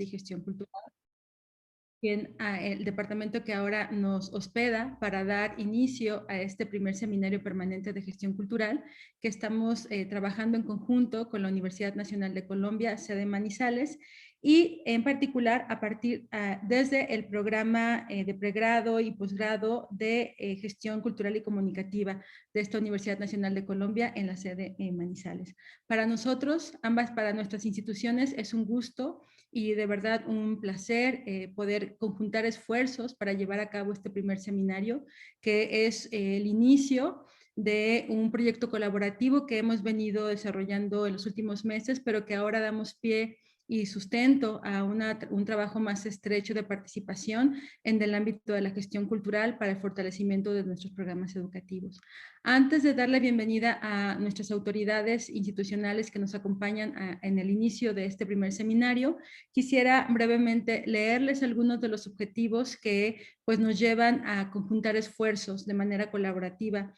y Gestión Cultural, el departamento que ahora nos hospeda para dar inicio a este primer seminario permanente de gestión cultural que estamos trabajando en conjunto con la Universidad Nacional de Colombia, sede Manizales, y en particular desde el programa de pregrado y posgrado de gestión cultural y comunicativa de esta Universidad Nacional de Colombia en la sede Manizales. Para nosotros, para nuestras instituciones, es un gusto y de verdad un placer poder conjuntar esfuerzos para llevar a cabo este primer seminario, que es el inicio de un proyecto colaborativo que hemos venido desarrollando en los últimos meses, pero que ahora damos pie y sustento a un trabajo más estrecho de participación en el ámbito de la gestión cultural para el fortalecimiento de nuestros programas educativos. Antes de dar la bienvenida a nuestras autoridades institucionales que nos acompañan en el inicio de este primer seminario, quisiera brevemente leerles algunos de los objetivos que pues, nos llevan a conjuntar esfuerzos de manera colaborativa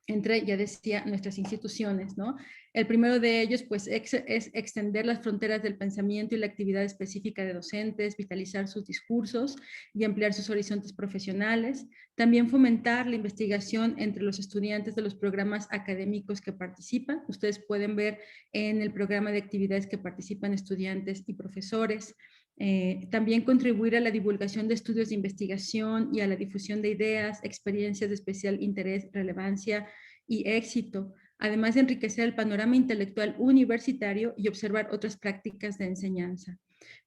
entre, ya decía, nuestras instituciones, ¿no? El primero de ellos, pues, es extender las fronteras del pensamiento y la actividad específica de docentes, vitalizar sus discursos y ampliar sus horizontes profesionales. También fomentar la investigación entre los estudiantes de los programas académicos que participan. Ustedes pueden ver en el programa de actividades que participan estudiantes y profesores. También contribuir a la divulgación de estudios de investigación y a la difusión de ideas, experiencias de especial interés, relevancia y éxito, además de enriquecer el panorama intelectual universitario y observar otras prácticas de enseñanza.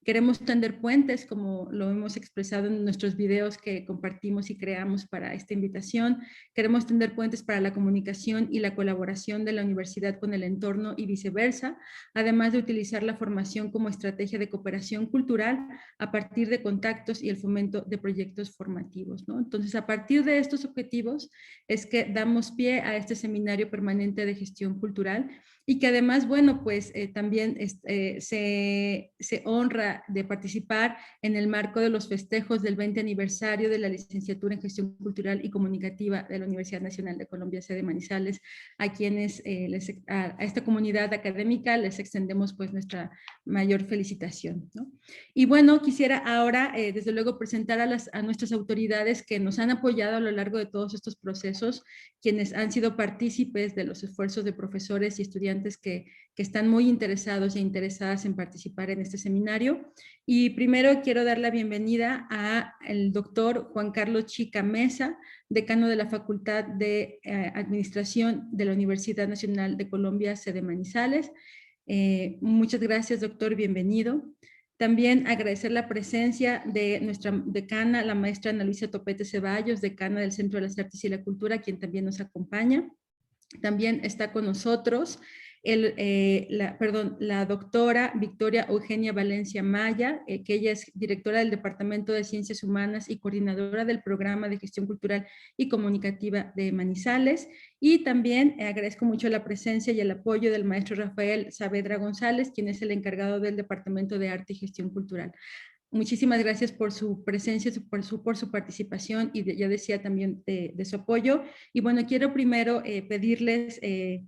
Queremos tender puentes, como lo hemos expresado en nuestros videos que compartimos y creamos para esta invitación. Queremos tender puentes para la comunicación y la colaboración de la universidad con el entorno y viceversa, además de utilizar la formación como estrategia de cooperación cultural a partir de contactos y el fomento de proyectos formativos, ¿no? Entonces, a partir de estos objetivos es que damos pie a este seminario permanente de gestión cultural y que además, bueno, pues también se honra de participar en el marco de los festejos del 20 aniversario de la licenciatura en gestión cultural y comunicativa de la Universidad Nacional de Colombia, sede Manizales, a quienes, a esta comunidad académica les extendemos pues nuestra mayor felicitación, ¿no? Y bueno, quisiera ahora, desde luego, presentar a nuestras autoridades que nos han apoyado a lo largo de todos estos procesos, quienes han sido partícipes de los esfuerzos de profesores y estudiantes que están muy interesados e interesadas en participar en este seminario. Y primero quiero dar la bienvenida al doctor Juan Carlos Chica Mesa, decano de la Facultad de Administración de la Universidad Nacional de Colombia, sede Manizales. Muchas gracias, doctor, bienvenido. También agradecer la presencia de nuestra decana, la maestra Ana Luisa Topete Ceballos, decana del Centro de las Artes y la Cultura, quien también nos acompaña. También está con nosotros la doctora Victoria Eugenia Valencia Maya, que ella es directora del Departamento de Ciencias Humanas y coordinadora del Programa de Gestión Cultural y Comunicativa de Manizales. Y también agradezco mucho la presencia y el apoyo del maestro Rafael Saavedra González, quien es el encargado del Departamento de Arte y Gestión Cultural. Muchísimas gracias por su presencia, por su participación y ya decía también de su apoyo. Y bueno, quiero primero pedirles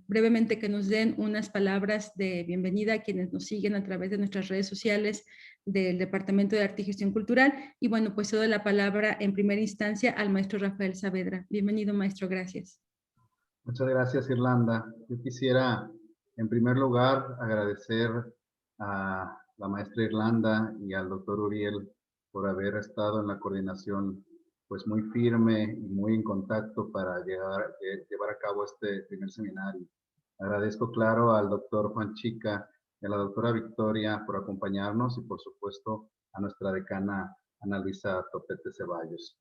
brevemente que nos den unas palabras de bienvenida a quienes nos siguen a través de nuestras redes sociales del Departamento de Arte y Gestión Cultural. Y bueno, pues doy la palabra en primera instancia al maestro Rafael Saavedra. Bienvenido, maestro, gracias. Muchas gracias, Irlanda. Yo quisiera, en primer lugar, agradecer a la maestra Irlanda y al doctor Uriel por haber estado en la coordinación pues muy firme y muy en contacto para llevar a cabo este primer seminario. Agradezco, claro, al doctor Juan Chica y a la doctora Victoria por acompañarnos y, por supuesto, a nuestra decana Ana Luisa Topete Ceballos.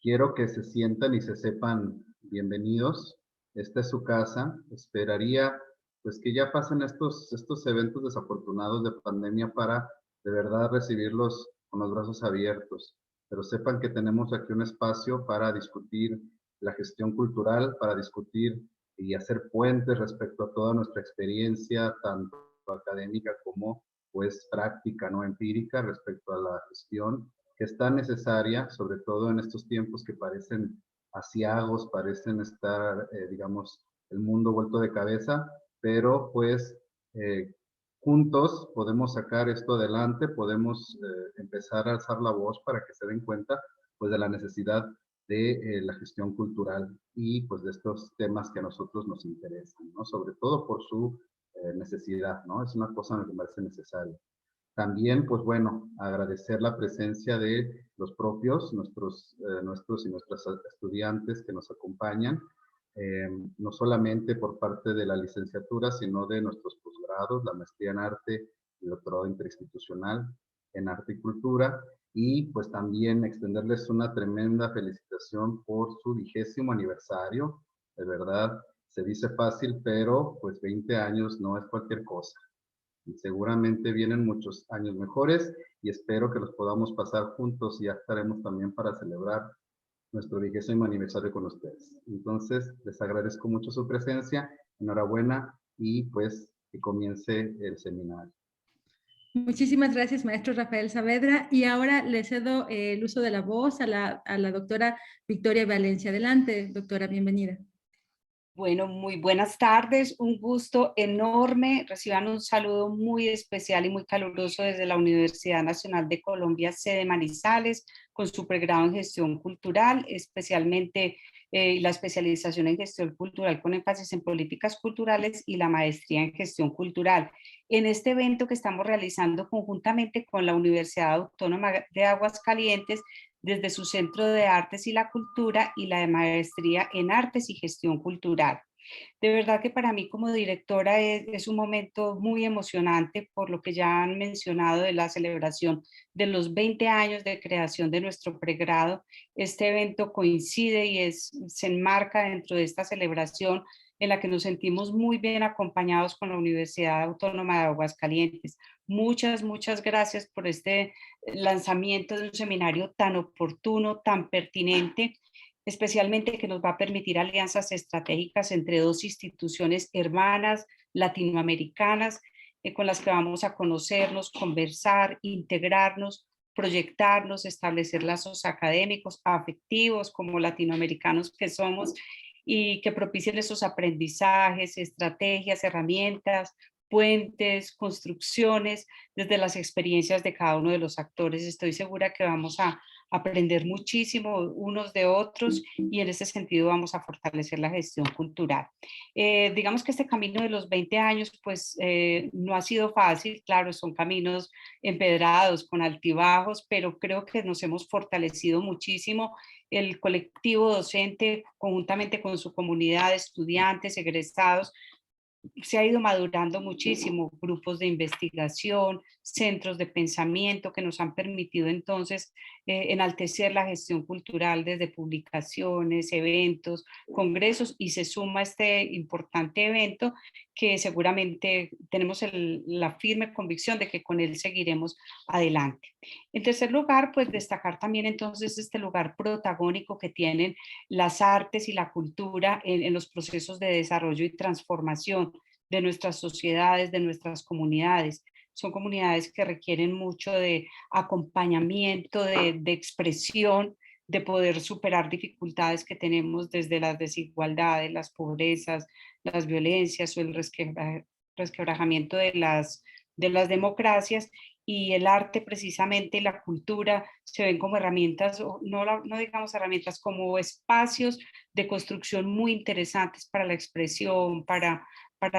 Quiero que se sientan y se sepan bienvenidos. Esta es su casa. Esperaría pues que ya pasen estos eventos desafortunados de pandemia para de verdad recibirlos con los brazos abiertos. Pero sepan que tenemos aquí un espacio para discutir la gestión cultural, para discutir y hacer puentes respecto a toda nuestra experiencia, tanto académica como pues práctica, no empírica, respecto a la gestión que es tan necesaria, sobre todo en estos tiempos que parecen aciagos, parecen estar, digamos, el mundo vuelto de cabeza, pero pues juntos podemos sacar esto adelante, podemos empezar a alzar la voz para que se den cuenta pues, de la necesidad de la gestión cultural y pues de estos temas que a nosotros nos interesan, ¿no? Sobre todo por su necesidad, ¿no? Es una cosa que me parece necesaria. También, pues bueno, agradecer la presencia de los propios, nuestros y nuestras estudiantes que nos acompañan, no solamente por parte de la licenciatura, sino de nuestros posgrados, la maestría en arte y doctorado interinstitucional en arte y cultura, y pues también extenderles una tremenda felicitación por su 20º aniversario. De verdad, se dice fácil, pero pues 20 años no es cualquier cosa. Y seguramente vienen muchos años mejores y espero que los podamos pasar juntos y ya estaremos también para celebrar nuestro 20º aniversario con ustedes. Entonces, les agradezco mucho su presencia, enhorabuena y pues que comience el seminario. Muchísimas gracias, maestro Rafael Saavedra. Y ahora le cedo el uso de la voz a la doctora Victoria Valencia. Adelante, doctora, bienvenida. Bueno, muy buenas tardes, un gusto enorme. Reciban un saludo muy especial y muy caluroso desde la Universidad Nacional de Colombia, sede Manizales, con su pregrado en gestión cultural, especialmente la especialización en gestión cultural con énfasis en políticas culturales y la maestría en gestión cultural. En este evento que estamos realizando conjuntamente con la Universidad Autónoma de Aguascalientes, desde su Centro de Artes y la Cultura y la de Maestría en Artes y Gestión Cultural. De verdad que para mí como directora es un momento muy emocionante por lo que ya han mencionado de la celebración de los 20 años de creación de nuestro pregrado. Este evento coincide y se enmarca dentro de esta celebración en la que nos sentimos muy bien acompañados con la Universidad Autónoma de Aguascalientes. Muchas gracias por este lanzamiento de un seminario tan oportuno, tan pertinente, especialmente que nos va a permitir alianzas estratégicas entre dos instituciones hermanas latinoamericanas con las que vamos a conocernos, conversar, integrarnos, proyectarnos, establecer lazos académicos, afectivos, como latinoamericanos que somos, y que propicien esos aprendizajes, estrategias, herramientas, puentes, construcciones, desde las experiencias de cada uno de los actores. Estoy segura que vamos a aprender muchísimo unos de otros y en ese sentido vamos a fortalecer la gestión cultural. Digamos que este camino de los 20 años pues no ha sido fácil, claro, son caminos empedrados, con altibajos, pero creo que nos hemos fortalecido muchísimo. El colectivo docente, conjuntamente con su comunidad de estudiantes, egresados, se ha ido madurando muchísimo, grupos de investigación, centros de pensamiento que nos han permitido entonces enaltecer la gestión cultural desde publicaciones, eventos, congresos, y se suma este importante evento que seguramente tenemos la firme convicción de que con él seguiremos adelante. En tercer lugar, pues destacar también entonces este lugar protagónico que tienen las artes y la cultura en los procesos de desarrollo y transformación de nuestras sociedades, de nuestras comunidades. Son comunidades que requieren mucho de acompañamiento, de expresión, de poder superar dificultades que tenemos desde las desigualdades, las pobrezas, las violencias o el resquebrajamiento de las democracias, y el arte precisamente y la cultura se ven como herramientas, no digamos herramientas, como espacios de construcción muy interesantes para la expresión, para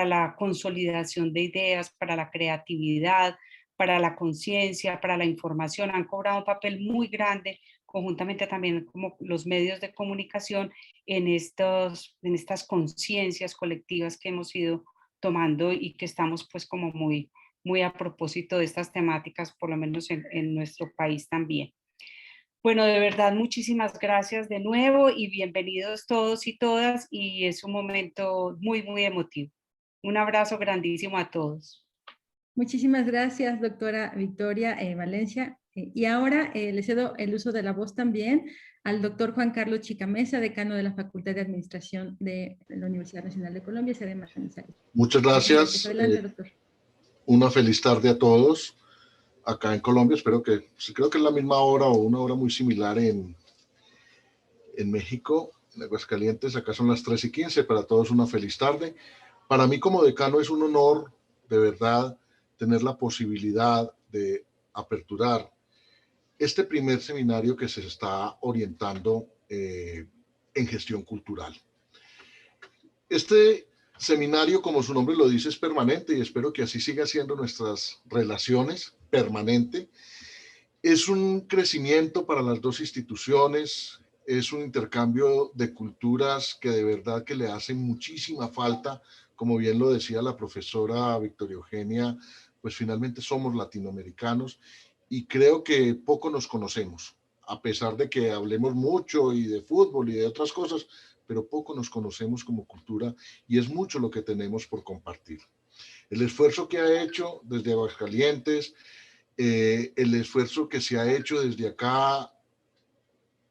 la consolidación de ideas, para la creatividad, para la conciencia, para la información. Han cobrado un papel muy grande, conjuntamente también como los medios de comunicación, en estas conciencias colectivas que hemos ido tomando y que estamos pues como muy a propósito de estas temáticas, por lo menos en nuestro país también. Bueno, de verdad, muchísimas gracias de nuevo y bienvenidos todos y todas, y es un momento muy emotivo. Un abrazo grandísimo a todos. Muchísimas gracias, doctora Victoria Valencia. Y ahora le cedo el uso de la voz también al doctor Juan Carlos Chicamesa, decano de la Facultad de Administración de la Universidad Nacional de Colombia, sede Manizales. Muchas gracias. Adelante, doctor. Una feliz tarde a todos acá en Colombia. Espero que, creo que es la misma hora o una hora muy similar en México, en Aguascalientes. Acá son las 3:15. Para todos una feliz tarde. Para mí como decano es un honor, de verdad, tener la posibilidad de aperturar este primer seminario que se está orientando en gestión cultural. Este seminario, como su nombre lo dice, es permanente y espero que así siga siendo nuestras relaciones, permanente. Es un crecimiento para las dos instituciones, es un intercambio de culturas que de verdad que le hacen muchísima falta. Como bien lo decía la profesora Victoria Eugenia, pues finalmente somos latinoamericanos y creo que poco nos conocemos, a pesar de que hablemos mucho y de fútbol y de otras cosas, pero poco nos conocemos como cultura y es mucho lo que tenemos por compartir. El esfuerzo que ha hecho desde Aguascalientes, el esfuerzo que se ha hecho desde acá,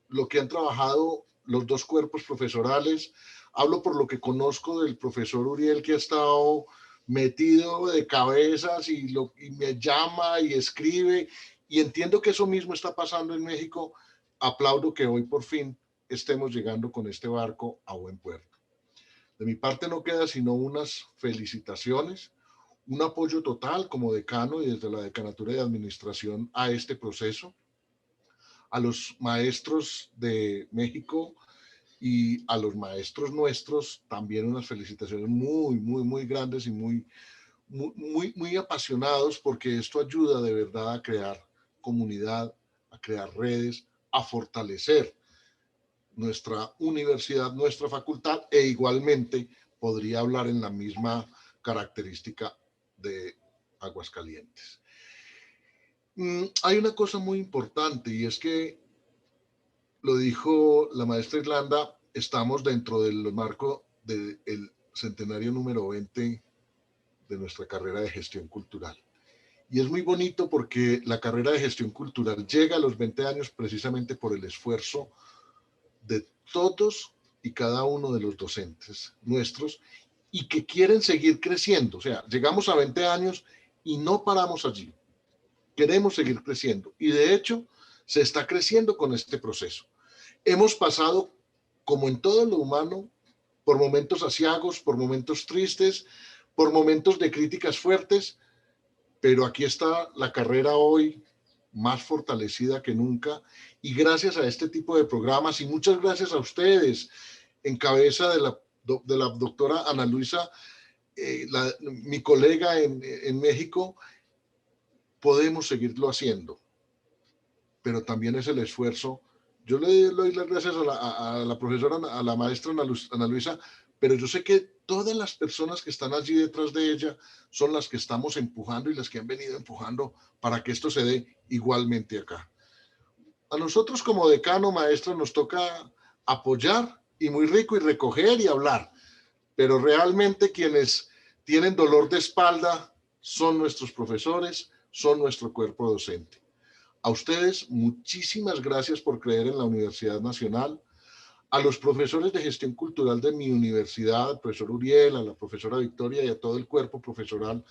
lo que han trabajado los dos cuerpos profesorales. Hablo por lo que conozco del profesor Uriel, que ha estado metido de cabezas y me llama y escribe, y entiendo que eso mismo está pasando en México. Aplaudo que hoy por fin estemos llegando con este barco a buen puerto. De mi parte no queda sino unas felicitaciones, un apoyo total como decano y desde la Decanatura de Administración a este proceso, a los maestros de México y a los maestros nuestros también unas felicitaciones muy grandes y muy apasionados, porque esto ayuda de verdad a crear comunidad, a crear redes, a fortalecer nuestra universidad, nuestra facultad, e igualmente podría hablar en la misma característica de Aguascalientes. Hay una cosa muy importante y es que, lo dijo la maestra Irlanda, estamos dentro del marco del centenario número 20 de nuestra carrera de gestión cultural. Y es muy bonito porque la carrera de gestión cultural llega a los 20 años precisamente por el esfuerzo de todos y cada uno de los docentes nuestros y que quieren seguir creciendo. O sea, llegamos a 20 años y no paramos allí. Queremos seguir creciendo y de hecho se está creciendo con este proceso. Hemos pasado, como en todo lo humano, por momentos aciagos, por momentos tristes, por momentos de críticas fuertes, pero aquí está la carrera hoy más fortalecida que nunca y gracias a este tipo de programas y muchas gracias a ustedes, en cabeza de la doctora Ana Luisa, mi colega en México, podemos seguirlo haciendo, pero también es el esfuerzo. Yo le doy las gracias a la profesora, a la maestra Ana Luisa, pero yo sé que todas las personas que están allí detrás de ella son las que estamos empujando y las que han venido empujando para que esto se dé igualmente acá. A nosotros como decano, maestra, nos toca apoyar y muy rico y recoger y hablar, pero realmente quienes tienen dolor de espalda son nuestros profesores, son nuestro cuerpo docente. A ustedes, muchísimas gracias por creer en la Universidad Nacional. A los profesores de gestión cultural de mi universidad, al profesor Uriel, a la profesora Victoria y a todo el cuerpo profesoral,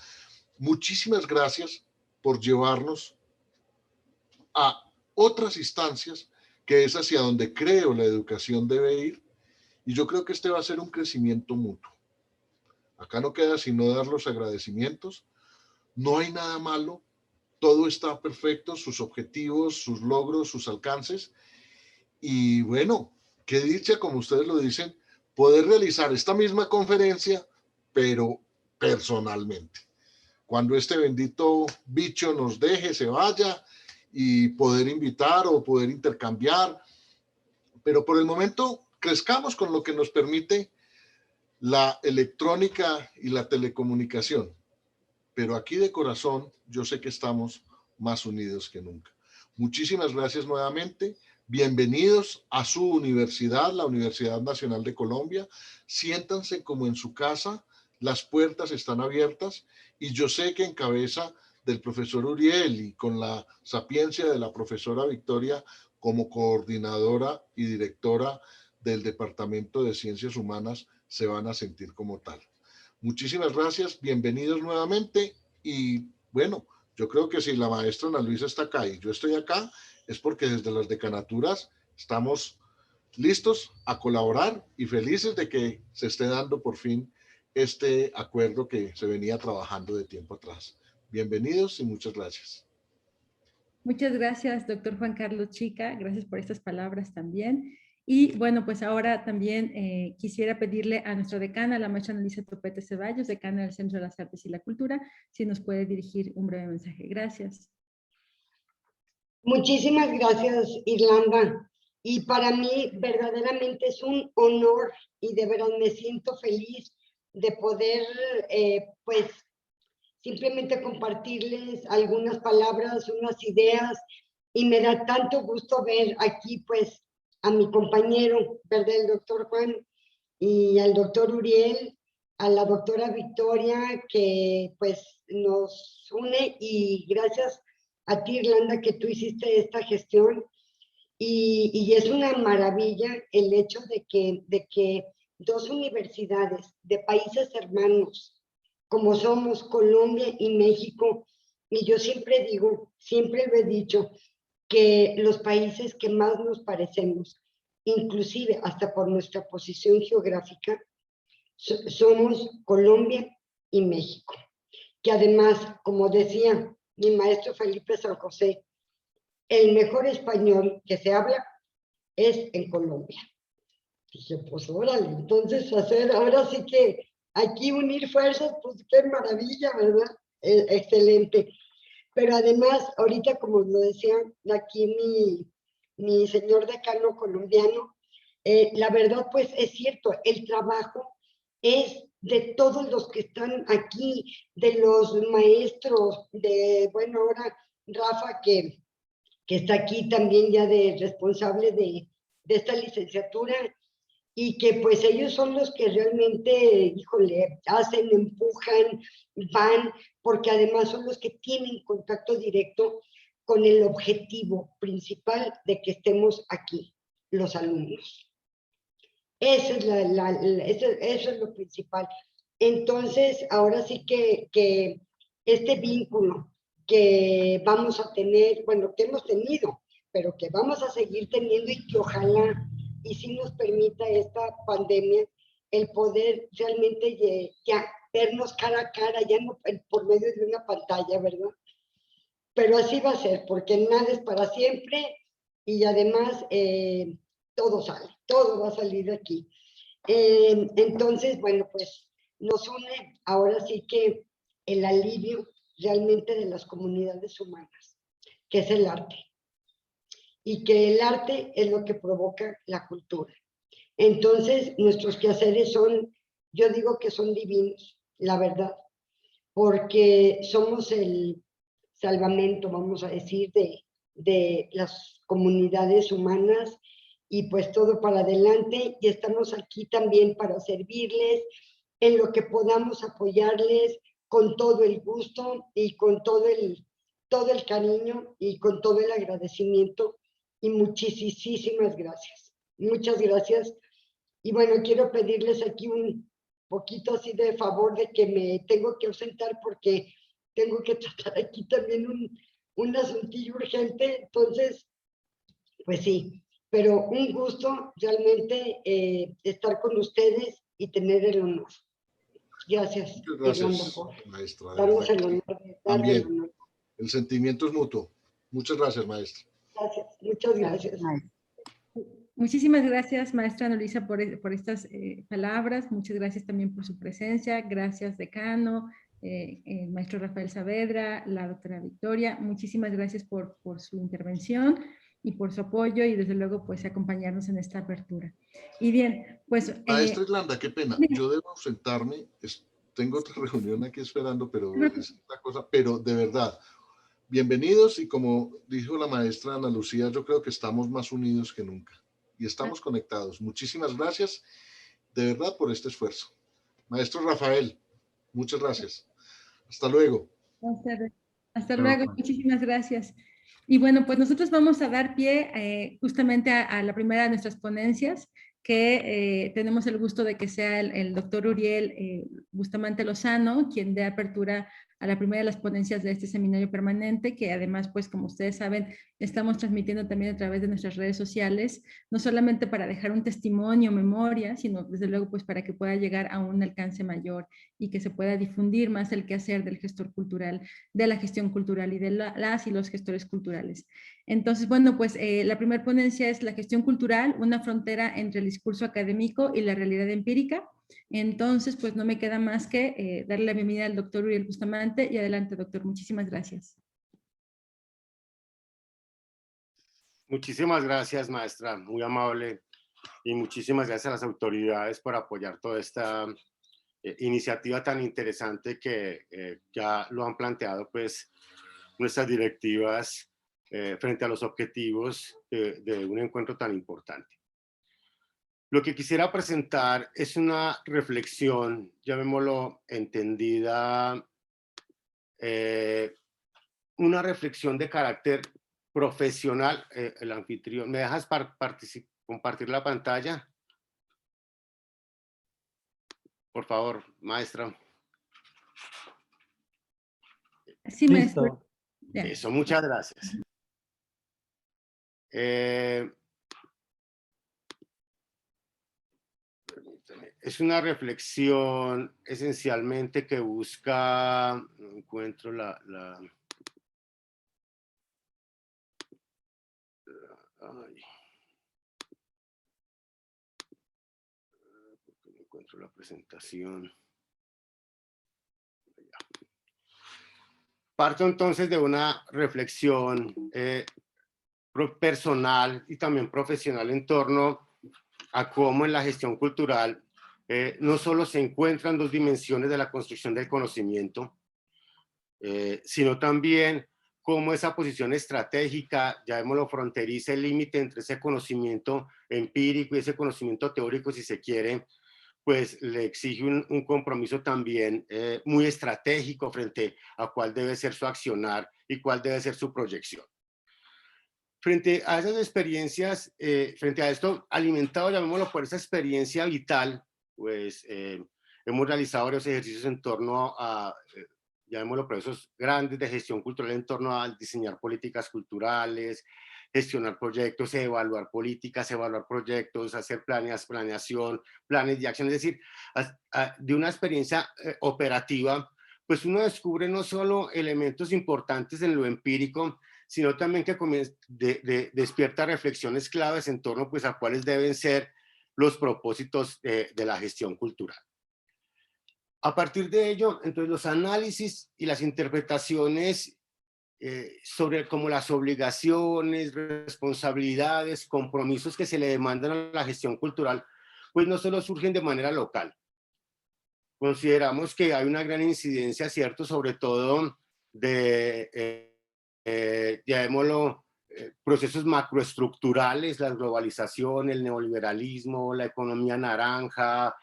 muchísimas gracias por llevarnos a otras instancias, que es hacia donde creo la educación debe ir. Y yo creo que este va a ser un crecimiento mutuo. Acá no queda sino dar los agradecimientos. No hay nada malo. Todo está perfecto, sus objetivos, sus logros, sus alcances. Y bueno, qué dicha, como ustedes lo dicen, poder realizar esta misma conferencia, pero personalmente. Cuando este bendito bicho nos deje, se vaya, y poder invitar o poder intercambiar. Pero por el momento, crezcamos con lo que nos permite la electrónica y la telecomunicación. Pero aquí de corazón, yo sé que estamos más unidos que nunca. Muchísimas gracias nuevamente. Bienvenidos a su universidad, la Universidad Nacional de Colombia. Siéntanse como en su casa. Las puertas están abiertas y yo sé que en cabeza del profesor Uriel y con la sapiencia de la profesora Victoria como coordinadora y directora del Departamento de Ciencias Humanas se van a sentir como tal. Muchísimas gracias, bienvenidos nuevamente y bueno, yo creo que si la maestra Ana Luisa está acá y yo estoy acá, es porque desde las decanaturas estamos listos a colaborar y felices de que se esté dando por fin este acuerdo que se venía trabajando de tiempo atrás. Bienvenidos y muchas gracias. Muchas gracias, doctor Juan Carlos Chica. Gracias por estas palabras también. Y bueno, pues ahora también quisiera pedirle a nuestra decana, la maestra Annalisa Topete Ceballos, decana del Centro de las Artes y la Cultura, si nos puede dirigir un breve mensaje. Gracias. Muchísimas gracias, Irlanda. Y para mí verdaderamente es un honor y de verdad me siento feliz de poder, pues, simplemente compartirles algunas palabras, unas ideas, y me da tanto gusto ver aquí, pues, a mi compañero, ¿verdad? El doctor Juan y al doctor Uriel, a la doctora Victoria, que pues nos une, y gracias a ti, Irlanda, que tú hiciste esta gestión. Y es una maravilla el hecho de que dos universidades de países hermanos, como somos Colombia y México, y yo siempre digo, siempre lo he dicho, que los países que más nos parecemos, inclusive hasta por nuestra posición geográfica, somos Colombia y México. Que además, como decía mi maestro Felipe San José, el mejor español que se habla es en Colombia. Dije, pues órale, entonces ahora sí que aquí unir fuerzas, pues qué maravilla, ¿verdad? Excelente. Pero además, ahorita como lo decía aquí mi señor decano colombiano, la verdad pues es cierto, el trabajo es de todos los que están aquí, de los maestros, bueno, ahora Rafa que está aquí también ya de responsable de esta licenciatura, y que pues ellos son los que realmente, híjole, hacen, empujan, van, porque además son los que tienen contacto directo con el objetivo principal de que estemos aquí, los alumnos. Eso es lo principal. Entonces, ahora sí que este vínculo que vamos a tener, bueno, que hemos tenido, pero que vamos a seguir teniendo, y que ojalá y sí nos permita esta pandemia el poder realmente ya vernos cara a cara, ya no por medio de una pantalla, ¿verdad? Pero así va a ser, porque nada es para siempre, y además todo sale, todo va a salir de aquí. Entonces, bueno, pues nos une ahora sí que el alivio realmente de las comunidades humanas, que es el arte. Y que el arte es lo que provoca la cultura. Entonces, nuestros quehaceres son, yo digo que son divinos, la verdad, porque somos el salvamento, vamos a decir, de las comunidades humanas, y pues todo para adelante, y estamos aquí también para servirles en lo que podamos, apoyarles con todo el gusto y con todo el cariño y con todo el agradecimiento, y muchísimas gracias. Muchas gracias. Y bueno, quiero pedirles aquí un poquito así de favor de que me tengo que ausentar porque tengo que tratar aquí también un asuntillo urgente. Entonces, pues sí, pero un gusto realmente estar con ustedes y tener el honor. Gracias. Gracias, maestra. Damos el honor de darle el honor. El sentimiento es mutuo. Muchas gracias, maestra. Gracias, muchas gracias. Muchísimas gracias, maestra Annalisa, por estas palabras. Muchas gracias también por su presencia. Gracias, decano, el maestro Rafael Saavedra, la doctora Victoria. Muchísimas gracias por su intervención y por su apoyo, y desde luego pues acompañarnos en esta apertura. Y bien, pues... Maestra Irlanda, qué pena. Yo debo ausentarme. Tengo otra reunión aquí esperando, pero es una cosa, pero de verdad... Bienvenidos, y como dijo la maestra Ana Lucía, yo creo que estamos más unidos que nunca y estamos conectados. Muchísimas gracias de verdad por este esfuerzo. Maestro Rafael, muchas gracias. Hasta luego. Hasta luego, muchísimas gracias. Y bueno, pues nosotros vamos a dar pie justamente a la primera de nuestras ponencias, que tenemos el gusto de que sea el doctor Uriel Bustamante Lozano quien dé apertura a la primera de las ponencias de este seminario permanente, que además, pues como ustedes saben, estamos transmitiendo también a través de nuestras redes sociales, no solamente para dejar un testimonio, memoria, sino desde luego pues para que pueda llegar a un alcance mayor y que se pueda difundir más el quehacer del gestor cultural, de la gestión cultural y de las y los gestores culturales. Entonces, bueno, pues la primera ponencia es la gestión cultural, una frontera entre el discurso académico y la realidad empírica. Entonces, pues no me queda más que darle la bienvenida al doctor Uriel Bustamante y adelante, doctor. Muchísimas gracias. Muchísimas gracias, maestra, muy amable, y muchísimas gracias a las autoridades por apoyar toda esta iniciativa tan interesante que ya lo han planteado pues nuestras directivas frente a los objetivos de un encuentro tan importante. Lo que quisiera presentar es una reflexión, llamémoslo entendida, una reflexión de carácter profesional. El anfitrión, ¿me dejas compartir la pantalla? Por favor, maestra. Sí, maestro. Eso, muchas gracias. Es una reflexión esencialmente que busca, no encuentro ay, porque no encuentro la presentación. Parto entonces de una reflexión personal y también profesional en torno a cómo en la gestión cultural no solo se encuentran dos dimensiones de la construcción del conocimiento, sino también cómo esa posición estratégica, llamémoslo fronteriza, el límite entre ese conocimiento empírico y ese conocimiento teórico, si se quiere, pues le exige un compromiso también muy estratégico frente a cuál debe ser su accionar y cuál debe ser su proyección. Frente a esas experiencias, frente a esto alimentado, llamémoslo por esa experiencia vital, pues hemos realizado varios ejercicios en torno a, llamémoslo procesos grandes de gestión cultural en torno a diseñar políticas culturales, gestionar proyectos, evaluar políticas, evaluar proyectos, hacer planeación, planes de acción, es decir, de una experiencia operativa, pues uno descubre no solo elementos importantes en lo empírico, sino también que despierta reflexiones claves en torno pues, a cuáles deben ser los propósitos de la gestión cultural. A partir de ello, entonces los análisis y las interpretaciones sobre como las obligaciones, responsabilidades, compromisos que se le demandan a la gestión cultural, pues no solo surgen de manera local. Consideramos que hay una gran incidencia, ¿cierto?, sobre todo de, llamémoslo, procesos macroestructurales, la globalización, el neoliberalismo, la economía naranja,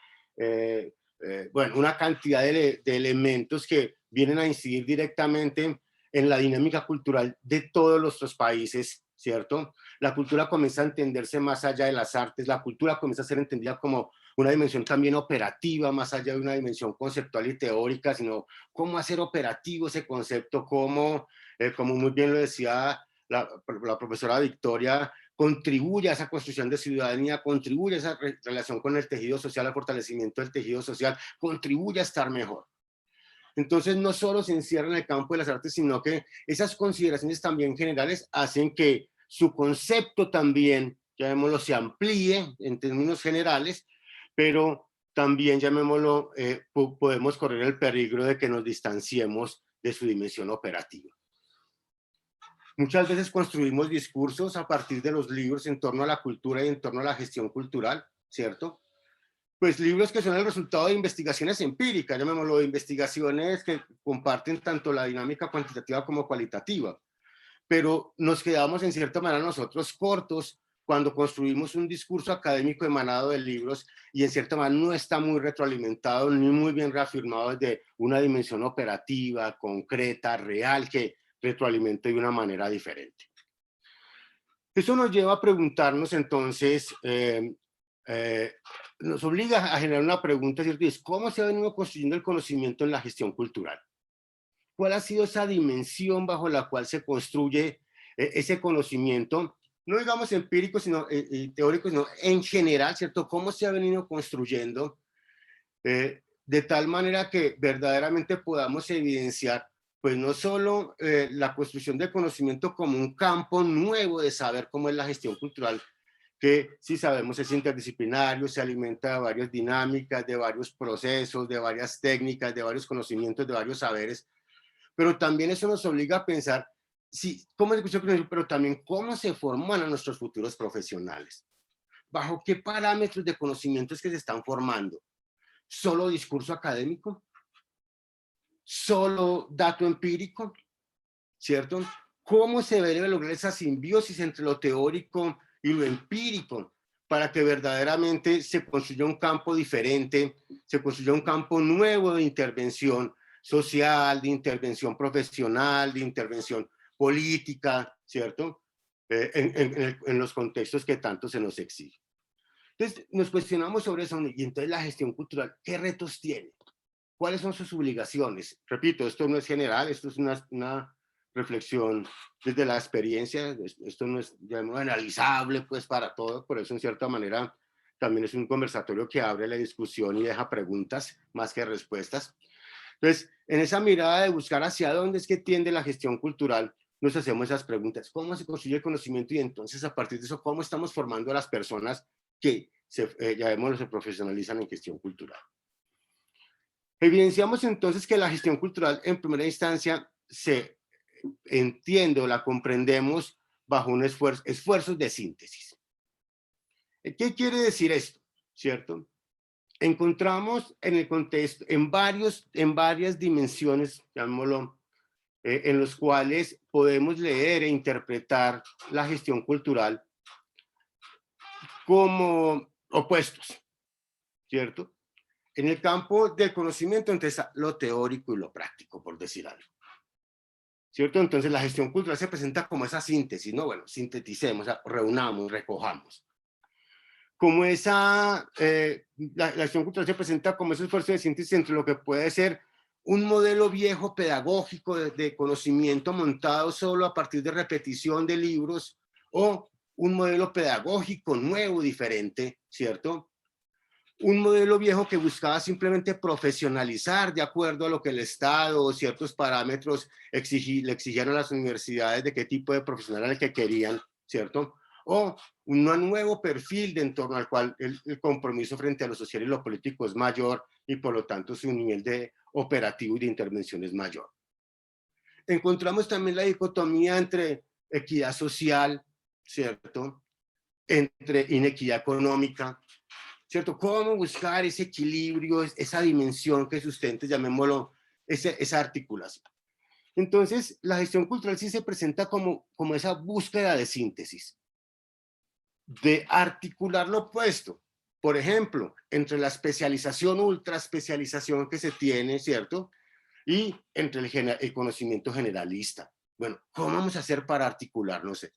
bueno, una cantidad de elementos que vienen a incidir directamente en la dinámica cultural de todos nuestros países, ¿cierto? La cultura comienza a entenderse más allá de las artes, la cultura comienza a ser entendida como una dimensión también operativa, más allá de una dimensión conceptual y teórica, sino cómo hacer operativo ese concepto, cómo, como muy bien lo decía la profesora Victoria, contribuye a esa construcción de ciudadanía, contribuye a esa relación con el tejido social, al fortalecimiento del tejido social, contribuye a estar mejor. Entonces no solo se encierra en el campo de las artes, sino que esas consideraciones también generales hacen que su concepto también, llamémoslo, se amplíe en términos generales, pero también, llamémoslo, podemos correr el peligro de que nos distanciemos de su dimensión operativa. Muchas veces construimos discursos a partir de los libros en torno a la cultura y en torno a la gestión cultural, ¿cierto? Pues libros que son el resultado de investigaciones empíricas, llamémoslo, de investigaciones que comparten tanto la dinámica cuantitativa como cualitativa, pero nos quedamos en cierta manera nosotros cortos cuando construimos un discurso académico emanado de libros y en cierta manera no está muy retroalimentado ni muy bien reafirmado desde una dimensión operativa, concreta, real, que retroalimente de una manera diferente. Eso nos lleva a preguntarnos entonces, nos obliga a generar una pregunta, ¿cierto? Y es, ¿cómo se ha venido construyendo el conocimiento en la gestión cultural? ¿Cuál ha sido esa dimensión bajo la cual se construye ese conocimiento? No digamos empírico, sino teórico, sino en general, ¿cierto? ¿Cómo se ha venido construyendo? De tal manera que verdaderamente podamos evidenciar, pues no solo la construcción del conocimiento como un campo nuevo de saber cómo es la gestión cultural, que si sabemos es interdisciplinario, se alimenta de varias dinámicas, de varios procesos, de varias técnicas, de varios conocimientos, de varios saberes, pero también eso nos obliga a pensar, sí, cómo es el pero también cómo se forman a nuestros futuros profesionales, bajo qué parámetros de conocimientos que se están formando. ¿Solo discurso académico? ¿Solo dato empírico? ¿Cierto? ¿Cómo se debe lograr esa simbiosis entre lo teórico y lo empírico para que verdaderamente se construya un campo diferente, se construya un campo nuevo de intervención social, de intervención profesional, de intervención política, ¿cierto? En los contextos que tanto se nos exige. Entonces, nos cuestionamos sobre eso, y entonces la gestión cultural, ¿qué retos tiene? ¿Cuáles son sus obligaciones? Repito, esto no es general, esto es una reflexión desde la experiencia, esto no es analizable pues para todo, por eso en cierta manera también es un conversatorio que abre la discusión y deja preguntas más que respuestas. Entonces, en esa mirada de buscar hacia dónde es que tiende la gestión cultural, nos hacemos esas preguntas. ¿Cómo se construye el conocimiento? Y entonces, a partir de eso, ¿cómo estamos formando a las personas que se profesionalizan en gestión cultural? Evidenciamos entonces que la gestión cultural en primera instancia se entiende o la comprendemos bajo un esfuerzos de síntesis. ¿Qué quiere decir esto? ¿Cierto? Encontramos en el contexto, en varias dimensiones, llamémoslo, en los cuales podemos leer e interpretar la gestión cultural como opuestos, ¿cierto? En el campo del conocimiento, entonces, lo teórico y lo práctico, por decir algo, ¿cierto? Entonces, la gestión cultural se presenta como esa síntesis, ¿no? Bueno, sinteticemos, reunamos, recojamos. Como esa, la gestión cultural se presenta como ese esfuerzo de síntesis entre lo que puede ser un modelo viejo pedagógico de conocimiento montado solo a partir de repetición de libros, o un modelo pedagógico nuevo, diferente, ¿cierto? Un modelo viejo que buscaba simplemente profesionalizar de acuerdo a lo que el Estado o ciertos parámetros le exigieron a las universidades de qué tipo de profesional era el que querían, ¿cierto? O un nuevo perfil de en torno al cual el compromiso frente a lo social y lo político es mayor y por lo tanto su nivel de operativo y de intervención es mayor. Encontramos también la dicotomía entre equidad social, ¿cierto? Entre inequidad económica, ¿cierto? ¿Cómo buscar ese equilibrio, esa dimensión que sustente, llamémoslo, esa articulación? Entonces, la gestión cultural sí se presenta como esa búsqueda de síntesis, de articular lo opuesto. Por ejemplo, entre la especialización, ultra especialización que se tiene, ¿cierto? Y entre el conocimiento generalista. Bueno, ¿cómo vamos a hacer para articular? No sé.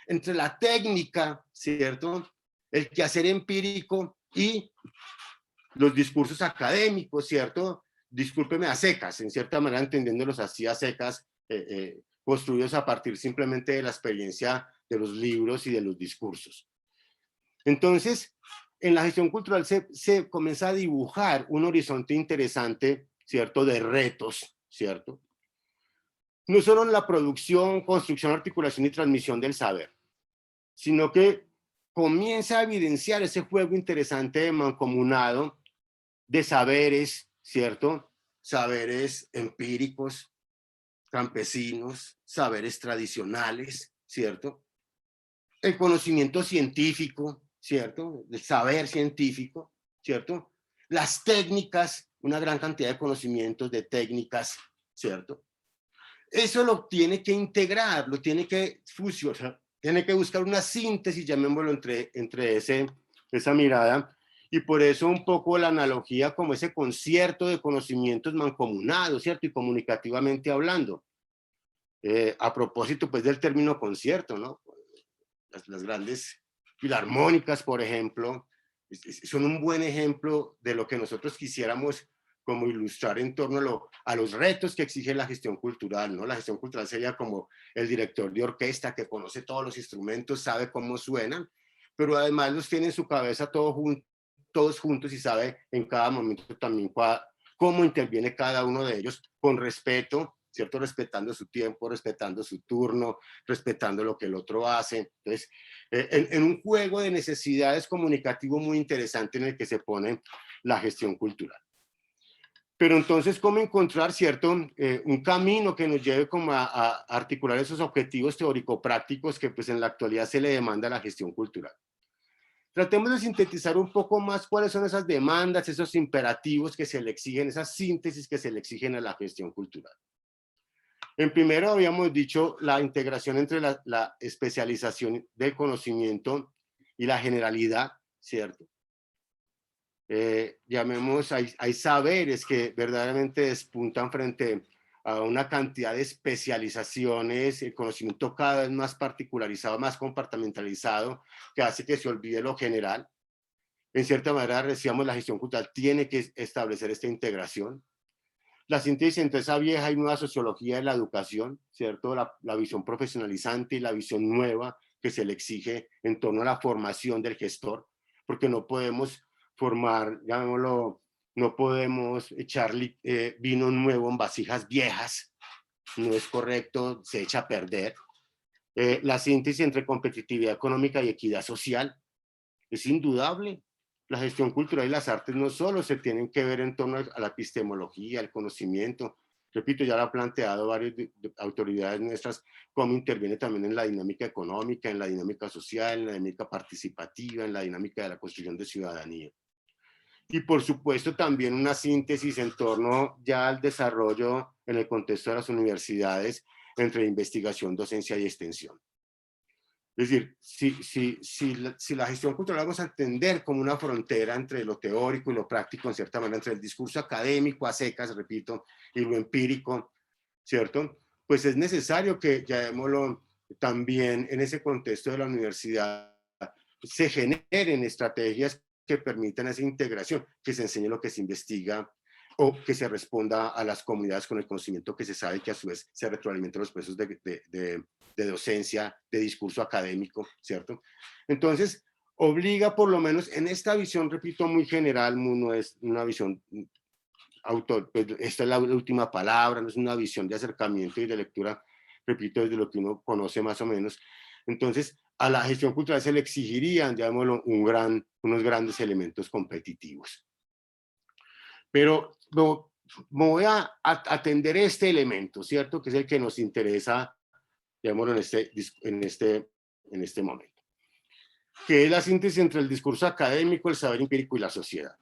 Entre la técnica, ¿cierto? El quehacer empírico y los discursos académicos, ¿cierto? Discúlpeme, a secas, en cierta manera entendiéndolos así a secas, construidos a partir simplemente de la experiencia de los libros y de los discursos. Entonces, en la gestión cultural se comienza a dibujar un horizonte interesante, ¿cierto? De retos, ¿cierto? No solo en la producción, construcción, articulación y transmisión del saber, sino que comienza a evidenciar ese juego interesante de mancomunado de saberes, ¿cierto? Saberes empíricos, campesinos, saberes tradicionales, ¿cierto? El conocimiento científico, ¿cierto? El saber científico, ¿cierto? Las técnicas, una gran cantidad de conocimientos de técnicas, ¿cierto? Eso lo tiene que integrar, lo tiene que fusionar, tiene que buscar una síntesis, llamémoslo, entre esa mirada, y por eso un poco la analogía como ese concierto de conocimientos mancomunados, ¿cierto? Y comunicativamente hablando. A propósito, pues, del término concierto, ¿no? Las grandes filarmónicas, por ejemplo, son un buen ejemplo de lo que nosotros quisiéramos como ilustrar en torno a los retos que exige la gestión cultural, ¿no? La gestión cultural sería como el director de orquesta que conoce todos los instrumentos, sabe cómo suenan, pero además los tiene en su cabeza todos juntos y sabe en cada momento también cómo interviene cada uno de ellos con respeto, ¿cierto? Respetando su tiempo, respetando su turno, respetando lo que el otro hace. Entonces, en un juego de necesidades comunicativo muy interesante en el que se pone la gestión cultural. Pero entonces, ¿cómo encontrar, cierto, un camino que nos lleve como a articular esos objetivos teórico-prácticos que pues en la actualidad se le demanda a la gestión cultural? Tratemos de sintetizar un poco más cuáles son esas demandas, esos imperativos que se le exigen, esas síntesis que se le exigen a la gestión cultural. En primero habíamos dicho la integración entre la especialización del conocimiento y la generalidad, ¿cierto? Llamemos, hay saberes que verdaderamente despuntan frente a una cantidad de especializaciones, el conocimiento cada vez más particularizado, más compartimentalizado, que hace que se olvide lo general. En cierta manera, decíamos, la gestión cultural tiene que establecer esta integración. La síntesis entre esa vieja y nueva sociología de la educación, ¿cierto? La visión profesionalizante y la visión nueva que se le exige en torno a la formación del gestor, porque no podemos formar, llamémoslo, no podemos echar vino nuevo en vasijas viejas, no es correcto, se echa a perder. La síntesis entre competitividad económica y equidad social es indudable. La gestión cultural y las artes no solo se tienen que ver en torno a la epistemología, al conocimiento. Repito, ya lo han planteado varias autoridades nuestras, cómo interviene también en la dinámica económica, en la dinámica social, en la dinámica participativa, en la dinámica de la construcción de ciudadanía. Y por supuesto también una síntesis en torno ya al desarrollo en el contexto de las universidades entre investigación, docencia y extensión. Es decir, si la gestión cultural la vamos a entender como una frontera entre lo teórico y lo práctico, en cierta manera, entre el discurso académico a secas, repito, y lo empírico, ¿cierto? Pues es necesario que, llamémoslo, también en ese contexto de la universidad se generen estrategias que permitan esa integración, que se enseñe lo que se investiga o que se responda a las comunidades con el conocimiento que se sabe, que a su vez se retroalimentan los procesos de docencia, de discurso académico, ¿cierto? Entonces, obliga por lo menos en esta visión, repito, muy general, no es una visión pues, esta es la última palabra, no es una visión de acercamiento y de lectura, repito, desde lo que uno conoce más o menos. Entonces, a la gestión cultural se le exigirían, llamémoslo, unos grandes elementos competitivos. Pero me voy a atender este elemento, ¿cierto? Que es el que nos interesa, llamémoslo, en este momento, que es la síntesis entre el discurso académico, el saber empírico y la sociedad.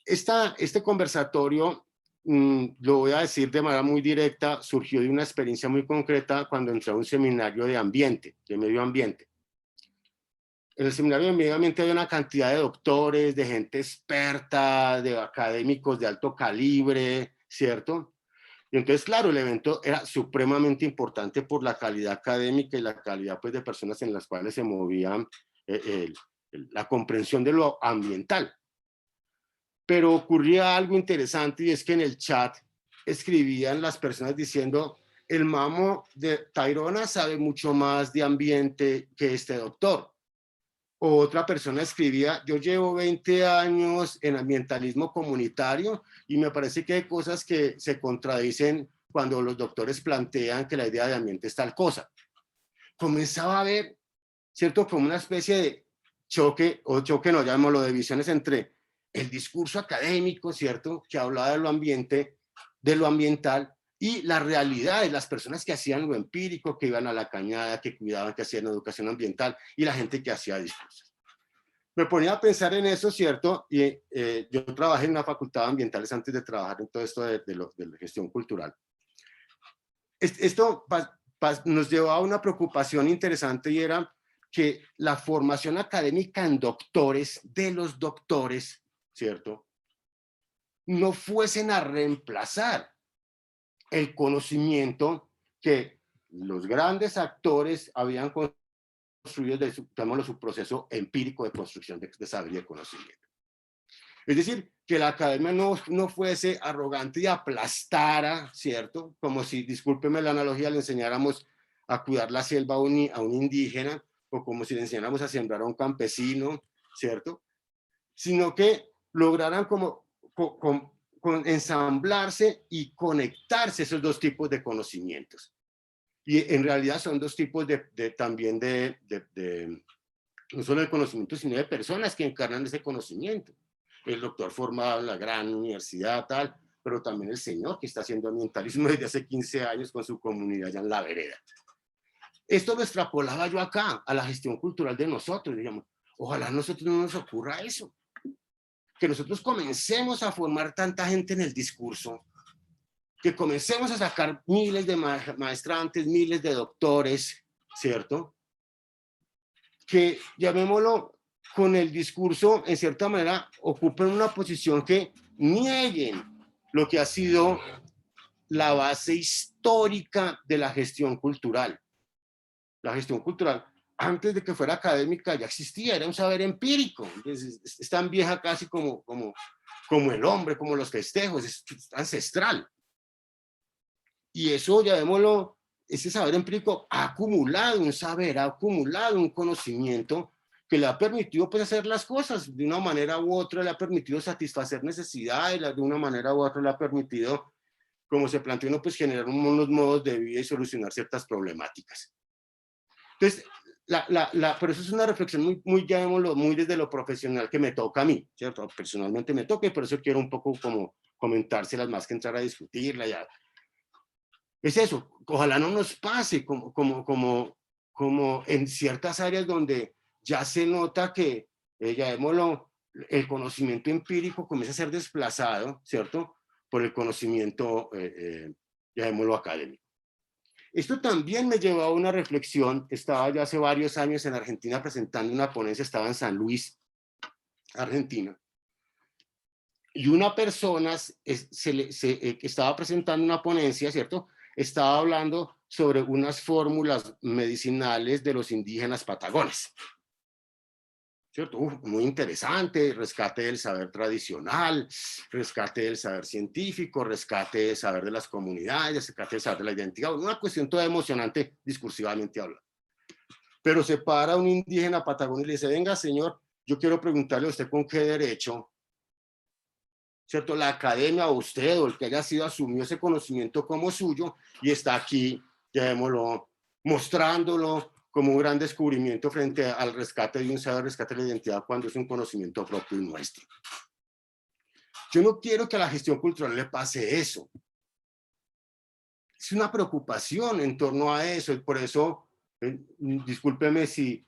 Este conversatorio, lo voy a decir de manera muy directa, surgió de una experiencia muy concreta cuando entré a un seminario de ambiente, de medio ambiente. En el seminario de medio ambiente había una cantidad de doctores, de gente experta, de académicos de alto calibre, ¿cierto? Y entonces, claro, el evento era supremamente importante por la calidad académica y la calidad, pues, de personas en las cuales se movía la comprensión de lo ambiental. Pero ocurría algo interesante, y es que en el chat escribían las personas diciendo: el mamo de Tayrona sabe mucho más de ambiente que este doctor. O otra persona escribía: yo llevo 20 años en ambientalismo comunitario y me parece que hay cosas que se contradicen cuando los doctores plantean que la idea de ambiente es tal cosa. Comenzaba a haber, ¿cierto?, como una especie de choque, o choque no, llamémoslo, de visiones entre el discurso académico, ¿cierto?, que hablaba de lo ambiente, de lo ambiental, y la realidad de las personas que hacían lo empírico, que iban a la cañada, que cuidaban, que hacían educación ambiental, y la gente que hacía discursos. Me ponía a pensar en eso, ¿cierto? Y yo trabajé en una facultad de ambientales antes de trabajar en todo esto de la gestión cultural. Esto nos llevó a una preocupación interesante, y era que la formación académica en doctores, de los doctores, ¿cierto?, no fuesen a reemplazar el conocimiento que los grandes actores habían construido de su proceso empírico de construcción de saber y de conocimiento. Es decir, que la academia no fuese arrogante y aplastara, ¿cierto? Como si, discúlpeme la analogía, le enseñáramos a cuidar la selva a un indígena, o como si le enseñáramos a sembrar a un campesino, ¿cierto? Sino que lograran como ensamblarse y conectarse esos dos tipos de conocimientos. Y en realidad son dos tipos también no solo de conocimiento, sino de personas que encarnan ese conocimiento. El doctor formado en la gran universidad, tal, pero también el señor que está haciendo ambientalismo desde hace 15 años con su comunidad allá en la vereda. Esto lo extrapolaba yo acá, a la gestión cultural de nosotros, digamos. Ojalá a nosotros no nos ocurra eso. Que nosotros comencemos a formar tanta gente en el discurso, que comencemos a sacar miles de maestrantes, miles de doctores, ¿cierto? Que, llamémoslo, con el discurso, en cierta manera, ocupen una posición que nieguen lo que ha sido la base histórica de la gestión cultural. La gestión cultural, antes de que fuera académica, ya existía, era un saber empírico. Es tan vieja casi como el hombre, como los festejos, es ancestral. Y eso, llamémoslo, ese saber empírico ha acumulado un saber, ha acumulado un conocimiento que le ha permitido pues, hacer las cosas de una manera u otra, le ha permitido satisfacer necesidades, de una manera u otra le ha permitido, como se planteó uno, pues generar unos modos de vida y solucionar ciertas problemáticas. Entonces, por eso es una reflexión muy, llamémoslo, muy desde lo profesional que me toca a mí, ¿cierto? Personalmente me toca y por eso quiero un poco como comentárselas más que entrar a discutirla ya. Es eso, ojalá no nos pase como en ciertas áreas donde ya se nota que, llamémoslo, el conocimiento empírico comienza a ser desplazado, ¿cierto? Por el conocimiento, llamémoslo, académico. Esto también me llevó a una reflexión. Estaba ya hace varios años en Argentina presentando una ponencia, estaba en San Luis, Argentina. Y una persona que estaba presentando una ponencia, ¿cierto? Estaba hablando sobre unas fórmulas medicinales de los indígenas patagones. ¿Cierto? Muy interesante, rescate del saber tradicional, rescate del saber científico, rescate del saber de las comunidades, rescate del saber de la identidad, una cuestión toda emocionante discursivamente hablando. Pero se para un indígena patagónico y le dice, venga señor, yo quiero preguntarle a usted con qué derecho, ¿cierto? La academia o usted o el que haya sido asumió ese conocimiento como suyo y está aquí, llamémoslo, mostrándolo como un gran descubrimiento frente al rescate de un saber, rescate de la identidad cuando es un conocimiento propio y nuestro. Yo no quiero que a la gestión cultural le pase eso. Es una preocupación en torno a eso y por eso, discúlpeme si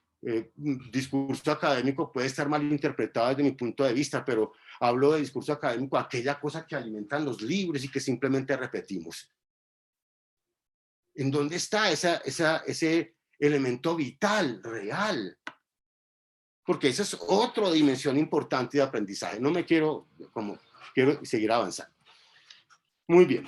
discurso académico puede estar mal interpretado desde mi punto de vista, pero hablo de discurso académico, aquella cosa que alimentan los libros y que simplemente repetimos. ¿En dónde está ese elemento vital, real? Porque esa es otra dimensión importante de aprendizaje. No me quiero seguir avanzando. Muy bien.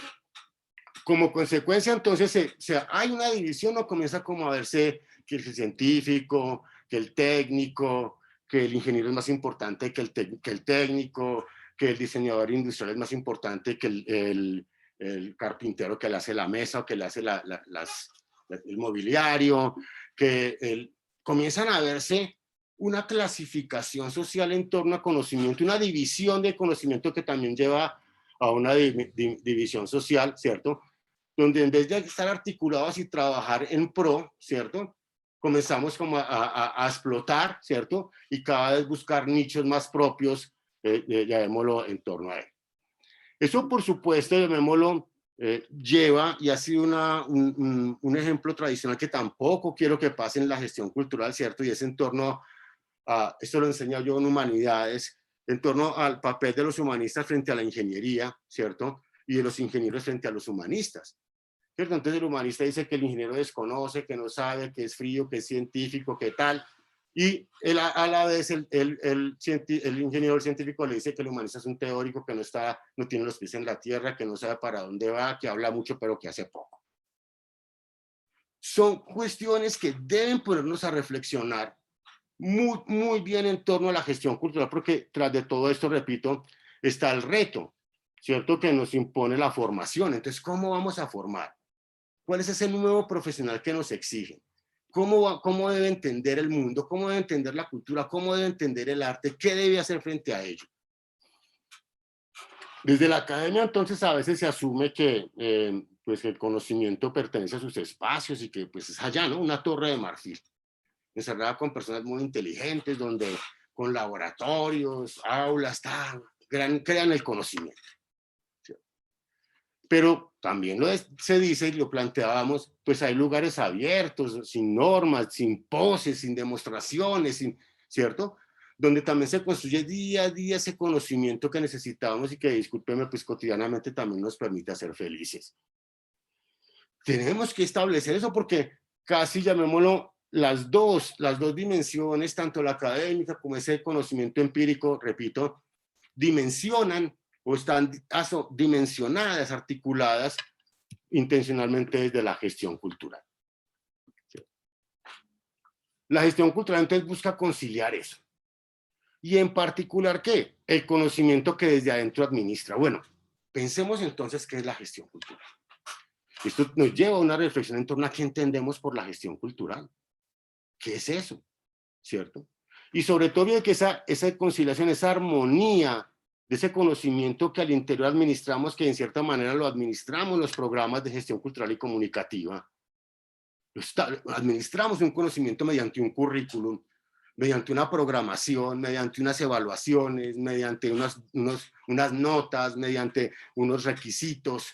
Como consecuencia, entonces, hay una división, o comienza como a verse que el científico, que el técnico, que el ingeniero es más importante que el técnico, que el diseñador industrial es más importante que el carpintero que le hace la mesa o que le hace el mobiliario, que comienzan a verse una clasificación social en torno a conocimiento, una división de conocimiento que también lleva a una división social, ¿cierto? Donde en vez de estar articulados y trabajar en pro, ¿cierto? Comenzamos como a explotar, ¿cierto? Y cada vez buscar nichos más propios, llamémoslo, en torno a él. Eso, por supuesto, llamémoslo, lleva y ha sido un ejemplo tradicional que tampoco quiero que pase en la gestión cultural, ¿cierto? Y es en torno a, esto lo enseño yo en humanidades, en torno al papel de los humanistas frente a la ingeniería, ¿cierto? Y de los ingenieros frente a los humanistas, ¿cierto? Entonces el humanista dice que el ingeniero desconoce, que no sabe, que es frío, que es científico, que tal, y a la vez el ingeniero, el científico le dice que el humanista es un teórico, que no tiene los pies en la tierra, que no sabe para dónde va, que habla mucho pero que hace poco. Son cuestiones que deben ponernos a reflexionar muy bien en torno a la gestión cultural, porque tras de todo esto, repito, está el reto, ¿cierto? Que nos impone la formación. Entonces, ¿cómo vamos a formar? ¿Cuál es ese nuevo profesional que nos exigen? ¿Cómo debe entender el mundo? ¿Cómo debe entender la cultura? ¿Cómo debe entender el arte? ¿Qué debe hacer frente a ello? Desde la academia, entonces, a veces se asume que pues el conocimiento pertenece a sus espacios y que pues es allá, ¿no? Una torre de marfil, encerrada con personas muy inteligentes, donde con laboratorios, aulas, crean el conocimiento. ¿Sí? Pero también se dice, y lo planteábamos, pues hay lugares abiertos, sin normas, sin poses, sin demostraciones, ¿cierto? Donde también se construye día a día ese conocimiento que necesitábamos y que, discúlpeme, pues cotidianamente también nos permite ser felices. Tenemos que establecer eso porque casi, llamémoslo, las dos dimensiones, tanto la académica como ese conocimiento empírico, repito, dimensionan o están dimensionadas, articuladas intencionalmente desde la gestión cultural. La gestión cultural entonces busca conciliar eso. Y en particular, ¿qué? El conocimiento que desde adentro administra. Bueno, pensemos entonces qué es la gestión cultural. Esto nos lleva a una reflexión en torno a qué entendemos por la gestión cultural. ¿Qué es eso? ¿Cierto? Y sobre todo de que esa conciliación, esa armonía de ese conocimiento que al interior administramos, que en cierta manera lo administramos los programas de gestión cultural y comunicativa. Administramos un conocimiento mediante un currículum, mediante una programación, mediante unas evaluaciones, mediante unas notas, mediante unos requisitos,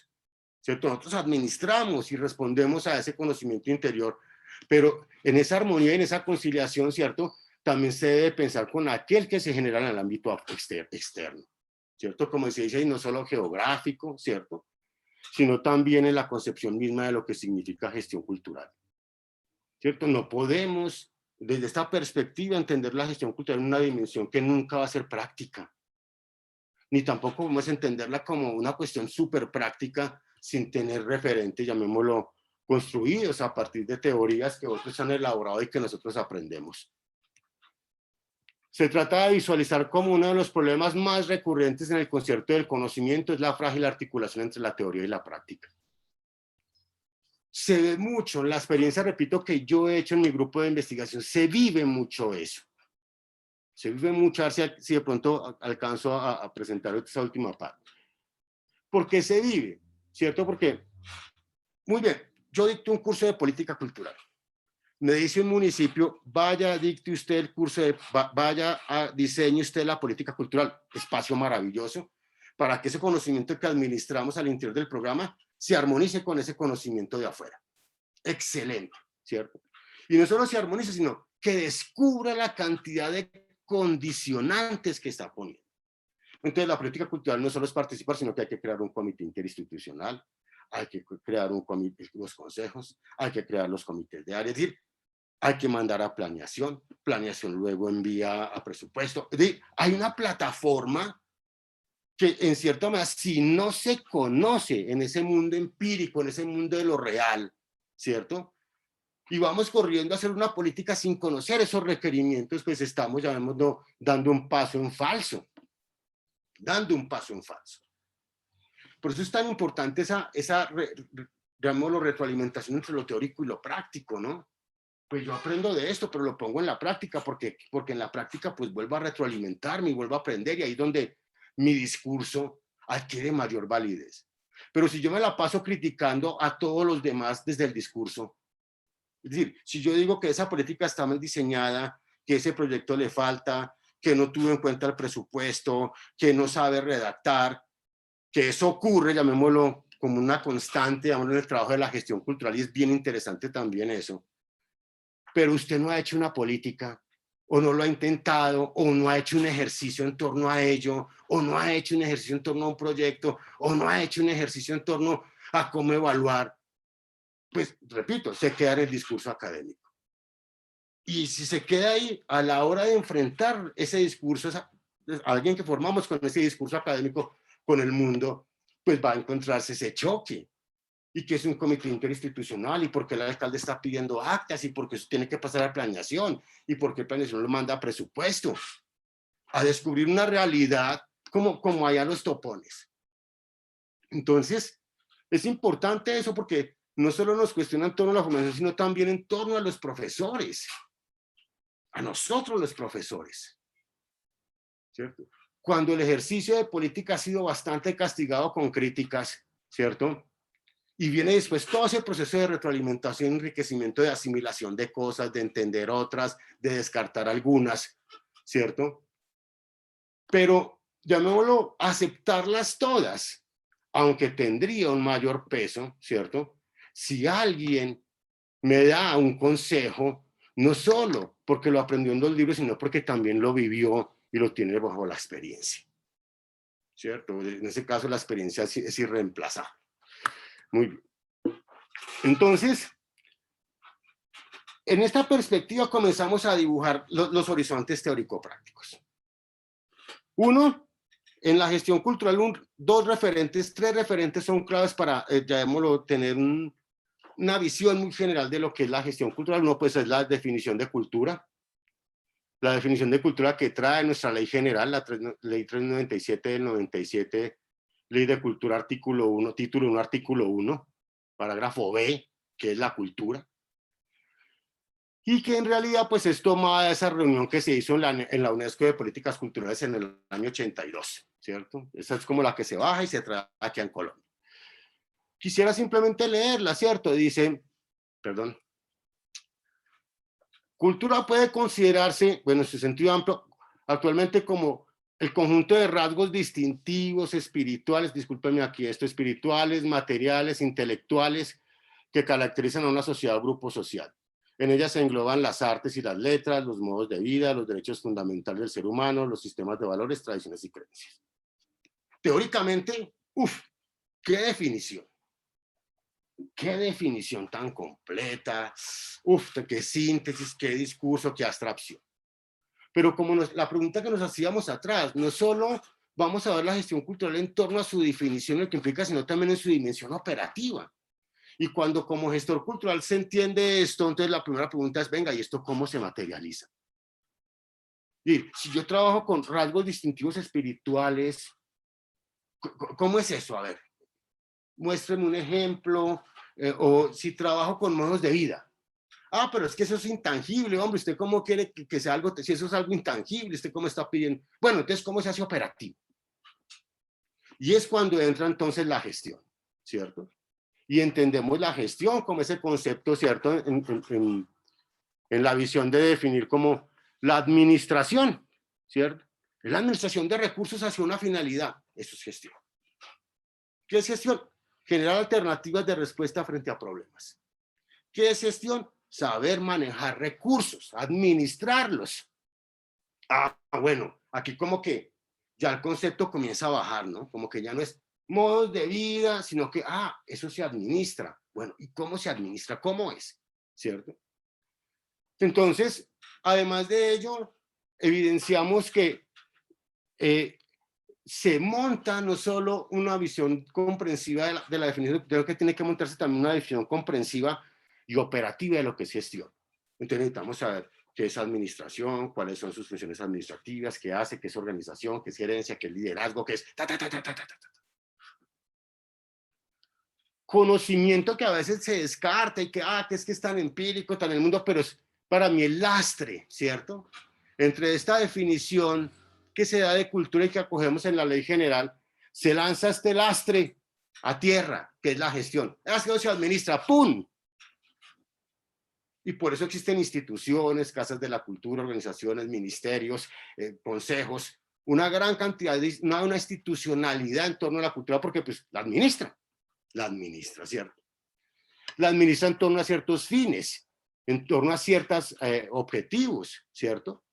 ¿cierto? Nosotros administramos y respondemos a ese conocimiento interior, pero en esa armonía y en esa conciliación, ¿cierto? También se debe pensar con aquel que se genera en el ámbito externo, ¿cierto? Como se dice, y no solo geográfico, ¿cierto? Sino también en la concepción misma de lo que significa gestión cultural, ¿cierto? No podemos, desde esta perspectiva, entender la gestión cultural en una dimensión que nunca va a ser práctica, ni tampoco podemos entenderla como una cuestión súper práctica sin tener referentes, llamémoslo, construidos a partir de teorías que otros han elaborado y que nosotros aprendemos. Se trata de visualizar como uno de los problemas más recurrentes en el concierto del conocimiento es la frágil articulación entre la teoría y la práctica. Se ve mucho, en la experiencia, repito, que yo he hecho en mi grupo de investigación, se vive mucho eso. Se vive mucho, a ver si de pronto alcanzo a presentar esa última parte. ¿Por qué se vive? ¿Cierto? Porque, muy bien, yo dicto un curso de política cultural. Me dice un municipio, vaya, dicte usted el curso, vaya, diseñe usted la política cultural. Espacio maravilloso para que ese conocimiento que administramos al interior del programa se armonice con ese conocimiento de afuera. Excelente, ¿cierto? Y no solo se armonice, sino que descubra la cantidad de condicionantes que está poniendo. Entonces, la política cultural no solo es participar, sino que hay que crear un comité interinstitucional, hay que crear los consejos, hay que crear los comités de área, es decir, hay que mandar a planeación luego envía a presupuesto. Es decir, hay una plataforma que en cierta manera, si no se conoce en ese mundo empírico, en ese mundo de lo real, ¿cierto? Y vamos corriendo a hacer una política sin conocer esos requerimientos, pues estamos, llamémoslo, dando un paso en falso. Por eso es tan importante llamémoslo, retroalimentación entre lo teórico y lo práctico, ¿no? Pues yo aprendo de esto, pero lo pongo en la práctica, porque en la práctica pues vuelvo a retroalimentarme y vuelvo a aprender, y ahí es donde mi discurso adquiere mayor validez. Pero si yo me la paso criticando a todos los demás desde el discurso, es decir, si yo digo que esa política está mal diseñada, que ese proyecto le falta, que no tuvo en cuenta el presupuesto, que no sabe redactar, que eso ocurre, llamémoslo, como una constante, llamémoslo, en el trabajo de la gestión cultural, y es bien interesante también eso. Pero usted no ha hecho una política, o no lo ha intentado, o no ha hecho un ejercicio en torno a ello, o no ha hecho un ejercicio en torno a un proyecto, o no ha hecho un ejercicio en torno a cómo evaluar, pues, repito, se queda en el discurso académico. Y si se queda ahí, a la hora de enfrentar ese discurso, alguien que formamos con ese discurso académico con el mundo, pues va a encontrarse ese choque. y que es un comité interinstitucional, y por qué el alcalde está pidiendo actas, y por qué eso tiene que pasar a planeación, y por qué planeación lo manda a presupuesto, a descubrir una realidad como allá los topones. Entonces, es importante eso porque no solo nos cuestiona en torno a la formación, sino también en torno a los profesores, a nosotros los profesores, ¿cierto? Cuando el ejercicio de política ha sido bastante castigado con críticas, ¿cierto? Y viene después todo ese proceso de retroalimentación, enriquecimiento, de asimilación de cosas, de entender otras, de descartar algunas, ¿cierto? Pero, llamémoslo, aceptarlas todas, aunque tendría un mayor peso, ¿cierto? Si alguien me da un consejo, no solo porque lo aprendió en 2 libros, sino porque también lo vivió y lo tiene bajo la experiencia, ¿cierto? En ese caso la experiencia es irreemplazable. Muy bien. Entonces, en esta perspectiva comenzamos a dibujar los horizontes teórico-prácticos. Uno, en la gestión cultural, 3 referentes son claves para, llamémoslo, tener una visión muy general de lo que es la gestión cultural. Uno, pues, es la definición de cultura. La definición de cultura que trae nuestra ley general, la ley 397 del 97, ley de cultura, artículo 1, título 1, artículo 1, parágrafo B, que es la cultura. Y que en realidad pues es tomada de esa reunión que se hizo en la UNESCO de Políticas Culturales en el año 82, ¿cierto? Esa es como la que se baja y se trae aquí en Colombia. Quisiera simplemente leerla, ¿cierto? Dice, perdón, cultura puede considerarse, bueno, en su sentido amplio, actualmente como el conjunto de rasgos distintivos, espirituales, discúlpenme aquí esto, espirituales, materiales, intelectuales, que caracterizan a una sociedad o grupo social. En ellas se engloban las artes y las letras, los modos de vida, los derechos fundamentales del ser humano, los sistemas de valores, tradiciones y creencias. Teóricamente, qué definición. Qué definición tan completa, qué síntesis, qué discurso, qué abstracción. Pero como la pregunta que nos hacíamos atrás, no solo vamos a ver la gestión cultural en torno a su definición, lo que implica, sino también en su dimensión operativa. Y cuando como gestor cultural se entiende esto, entonces la primera pregunta es, venga, ¿y esto cómo se materializa? Y si yo trabajo con rasgos distintivos espirituales, ¿cómo es eso? A ver, muéstrame un ejemplo, o si trabajo con modos de vida. Ah, pero es que eso es intangible, hombre, ¿usted cómo quiere que sea algo, si eso es algo intangible, usted cómo está pidiendo? Bueno, entonces, ¿cómo se hace operativo? Y es cuando entra entonces la gestión, ¿cierto? Y entendemos la gestión como ese concepto, ¿cierto? En la visión de definir como la administración, ¿cierto? Es la administración de recursos hacia una finalidad. Eso es gestión. ¿Qué es gestión? Generar alternativas de respuesta frente a problemas. ¿Qué es gestión? Saber manejar recursos, administrarlos. Ah, bueno, aquí como que ya el concepto comienza a bajar, ¿no? Como que ya no es modos de vida, sino que, eso se administra. Bueno, ¿y cómo se administra? ¿Cómo es? ¿Cierto? Entonces, además de ello, evidenciamos que se monta no solo una visión comprensiva de la definición, creo que tiene que montarse también una definición comprensiva y operativa de lo que es gestión. Entonces necesitamos saber qué es administración, cuáles son sus funciones administrativas, qué hace, qué es organización, qué es gerencia, qué es liderazgo, qué es conocimiento que a veces se descarta y que es que es tan empírico, tan en el mundo, pero es para mí el lastre, ¿cierto? Entre esta definición que se da de cultura y que acogemos en la ley general, se lanza este lastre a tierra, que es la gestión. La gestión se administra, ¡pum! Y por eso existen instituciones, casas de la cultura, organizaciones, ministerios, consejos, una gran cantidad de una institucionalidad en torno a la cultura, porque pues la administra, ¿cierto? La administra en torno a ciertos fines, en torno a ciertos objetivos, ¿cierto?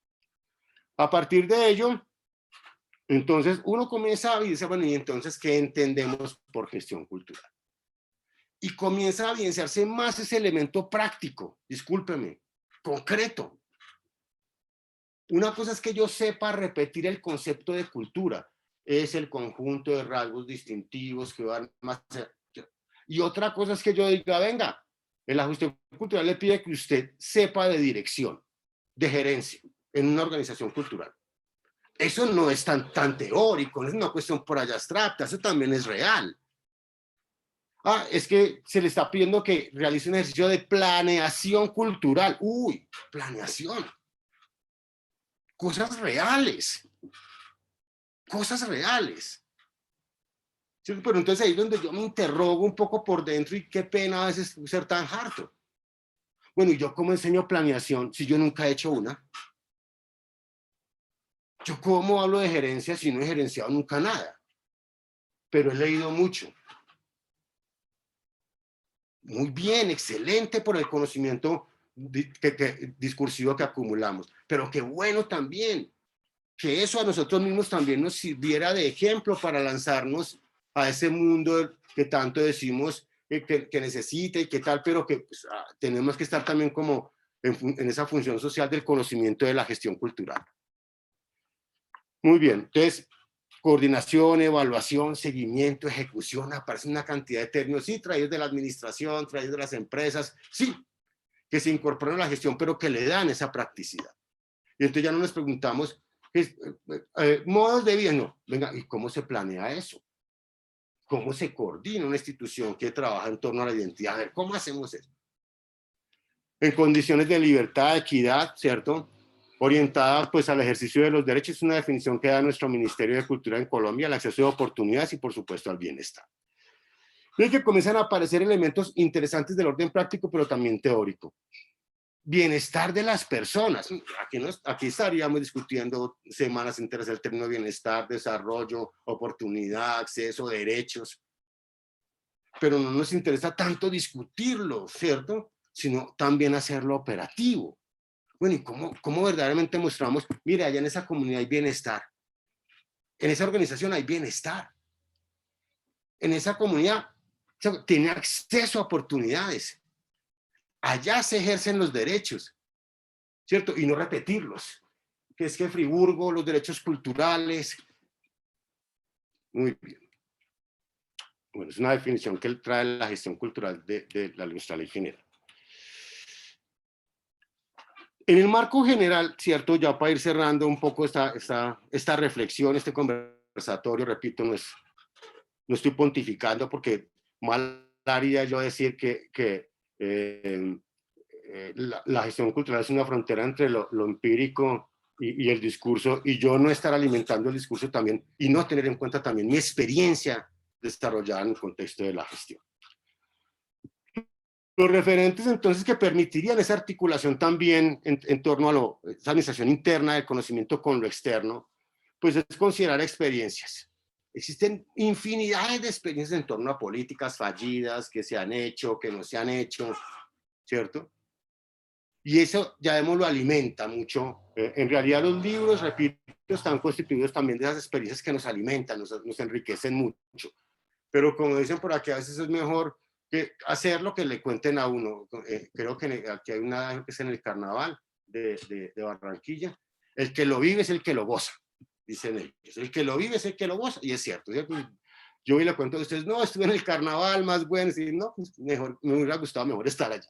A partir de ello, entonces uno comienza a decir, bueno, ¿y entonces qué entendemos por gestión cultural? Y comienza a evidenciarse más ese elemento práctico, discúlpeme, concreto. Una cosa es que yo sepa repetir el concepto de cultura, es el conjunto de rasgos distintivos que van más. Y otra cosa es que yo diga, venga, la gestión cultural le pide que usted sepa de dirección, de gerencia, en una organización cultural. Eso no es tan teórico, no es una cuestión por allá abstracta, eso también es real. Ah, es que se le está pidiendo que realice un ejercicio de planeación cultural. Uy, planeación. Cosas reales. Cosas reales. ¿Sí? Pero entonces ahí es donde yo me interrogo un poco por dentro y qué pena a veces ser tan harto. Bueno, ¿y yo cómo enseño planeación si yo nunca he hecho una? ¿Yo cómo hablo de gerencia si no he gerenciado nunca nada? Pero he leído mucho. Muy bien, excelente por el conocimiento discursivo que acumulamos. Pero qué bueno también que eso a nosotros mismos también nos sirviera de ejemplo para lanzarnos a ese mundo que tanto decimos que necesita y que tal, pero que pues, tenemos que estar también como en esa función social del conocimiento de la gestión cultural. Muy bien, entonces, coordinación, evaluación, seguimiento, ejecución, aparece una cantidad de términos, sí, traídos de la administración, traídos de las empresas, sí, que se incorporan a la gestión, pero que le dan esa practicidad. Y entonces ya no nos preguntamos, modos de vida, no, venga, ¿y cómo se planea eso? ¿Cómo se coordina una institución que trabaja en torno a la identidad? A ver, ¿cómo hacemos eso? En condiciones de libertad, equidad, ¿cierto? Orientada pues al ejercicio de los derechos, es una definición que da nuestro Ministerio de Cultura en Colombia, al acceso de oportunidades y por supuesto al bienestar. Y que comienzan a aparecer elementos interesantes del orden práctico, pero también teórico. Bienestar de las personas. Aquí estaríamos discutiendo semanas enteras el término bienestar, desarrollo, oportunidad, acceso, derechos. Pero no nos interesa tanto discutirlo, ¿cierto? Sino también hacerlo operativo. Bueno, ¿y cómo verdaderamente mostramos? Mire, allá en esa comunidad hay bienestar. En esa organización hay bienestar. En esa comunidad tiene acceso a oportunidades. Allá se ejercen los derechos, ¿cierto? Y no repetirlos. Que es que Friburgo, los derechos culturales. Muy bien. Bueno, es una definición que él trae la gestión cultural de nuestra ley general. En el marco general, ¿cierto? Ya para ir cerrando un poco esta reflexión, este conversatorio, repito, no estoy pontificando porque mal haría yo decir que la gestión cultural es una frontera entre lo empírico y el discurso, y yo no estar alimentando el discurso también, y no tener en cuenta también mi experiencia desarrollada en el contexto de la gestión. Los referentes entonces que permitirían esa articulación también en torno a esa administración interna del conocimiento con lo externo, pues es considerar experiencias. Existen infinidades de experiencias en torno a políticas fallidas, que se han hecho, que no se han hecho, ¿cierto? Y eso, ya vemos, lo alimenta mucho. En realidad los libros, repito, están constituidos también de esas experiencias que nos alimentan, nos enriquecen mucho. Pero como dicen por aquí, a veces es mejor que hacer lo que le cuenten a uno. Creo que aquí hay una que es en el carnaval de Barranquilla. El que lo vive es el que lo goza, dicen ellos. El que lo vive es el que lo goza, y es cierto. Yo hoy le cuento a ustedes, no, estuve en el carnaval más bueno, y no, pues mejor, me hubiera gustado mejor estar allá.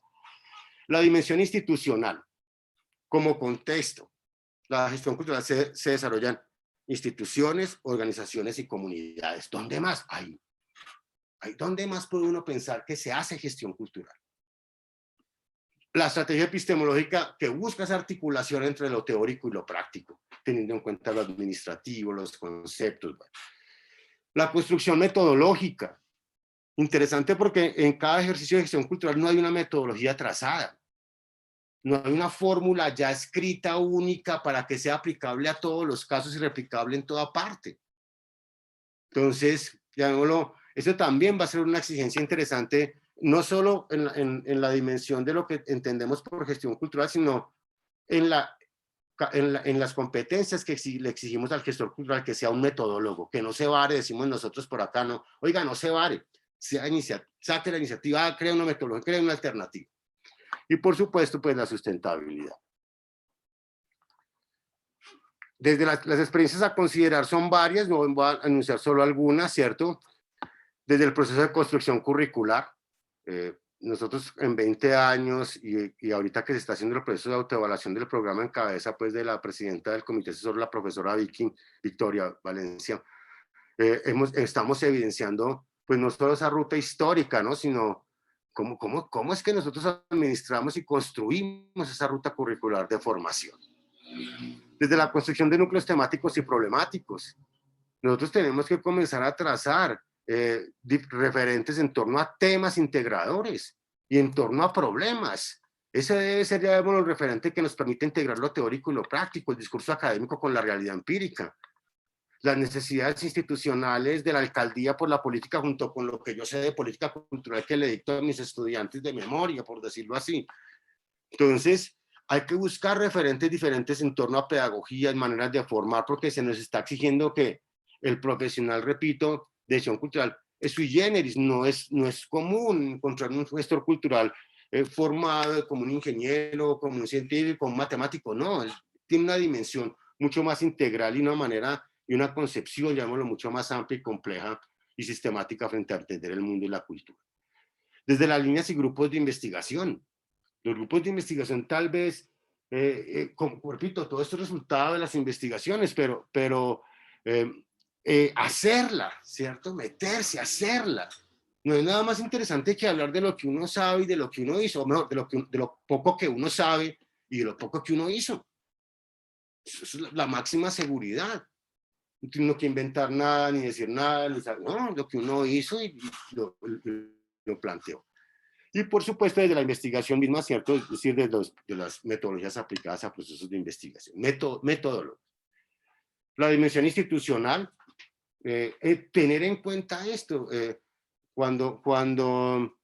La dimensión institucional, como contexto. La gestión cultural se desarrolla en instituciones, organizaciones y comunidades. ¿Dónde más? ¿Dónde más puede uno pensar que se hace gestión cultural? La estrategia epistemológica que busca esa articulación entre lo teórico y lo práctico, teniendo en cuenta lo administrativo, los conceptos. La construcción metodológica. Interesante porque en cada ejercicio de gestión cultural no hay una metodología trazada. No hay una fórmula ya escrita única para que sea aplicable a todos los casos y replicable en toda parte. Entonces, llamémoslo, eso también va a ser una exigencia interesante, no solo en la dimensión de lo que entendemos por gestión cultural, sino en las competencias que le exigimos al gestor cultural, que sea un metodólogo, que no se vare, decimos nosotros por acá, no, oiga, no se vare, saque la iniciativa, crea una metodología, crea una alternativa. Y por supuesto, pues la sustentabilidad. Desde las experiencias a considerar son varias, no voy a anunciar solo algunas, ¿cierto? desde el proceso de construcción curricular. Nosotros en 20 años y ahorita que se está haciendo el proceso de autoevaluación del programa en cabeza pues de la presidenta del comité asesor, la profesora Victoria Valencia, estamos evidenciando pues no solo esa ruta histórica, ¿no? Sino cómo es que nosotros administramos y construimos esa ruta curricular de formación. Desde la construcción de núcleos temáticos y problemáticos, nosotros tenemos que comenzar a trazar referentes en torno a temas integradores y en torno a problemas. Ese debe ser, ya vemos, el referente que nos permite integrar lo teórico y lo práctico, el discurso académico con la realidad empírica. Las necesidades institucionales de la alcaldía por la política, junto con lo que yo sé de política cultural que le dicto a mis estudiantes de memoria, por decirlo así. Entonces, hay que buscar referentes diferentes en torno a pedagogía, maneras de formar, porque se nos está exigiendo que el profesional, repito, de gestión cultural es sui generis, no es común encontrar un gestor cultural formado como un ingeniero, como un científico, como un matemático, no, tiene una dimensión mucho más integral y una manera y una concepción, llamémoslo, mucho más amplia y compleja y sistemática frente a entender el mundo y la cultura. Desde las líneas y grupos de investigación. Los grupos de investigación tal vez, como repito, todo esto es resultado de las investigaciones, pero hacerla, ¿cierto? Meterse, hacerla. No es nada más interesante que hablar de lo que uno sabe y de lo que uno hizo, o mejor, de lo poco que uno sabe y de lo poco que uno hizo. Eso es la máxima seguridad. No tiene que inventar nada, ni decir nada, no, lo que uno hizo y lo planteó. Y por supuesto desde la investigación misma, ¿cierto? Es decir, de las metodologías aplicadas a procesos de investigación, metodología. La dimensión institucional, tener en cuenta esto, cuando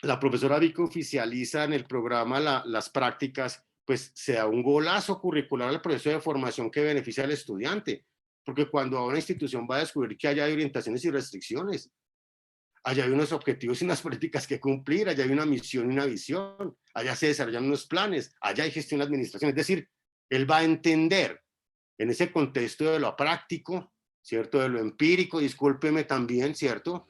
la profesora Vico oficializa en el programa las prácticas, pues se da un golazo curricular al proceso de formación que beneficia al estudiante, porque cuando a una institución va a descubrir que allá hay orientaciones y restricciones, allá hay unos objetivos y unas políticas que cumplir, allá hay una misión y una visión, allá se desarrollan unos planes, allá hay gestión y administración, es decir, él va a entender en ese contexto de lo práctico, ¿cierto? De lo empírico, discúlpeme también, ¿cierto?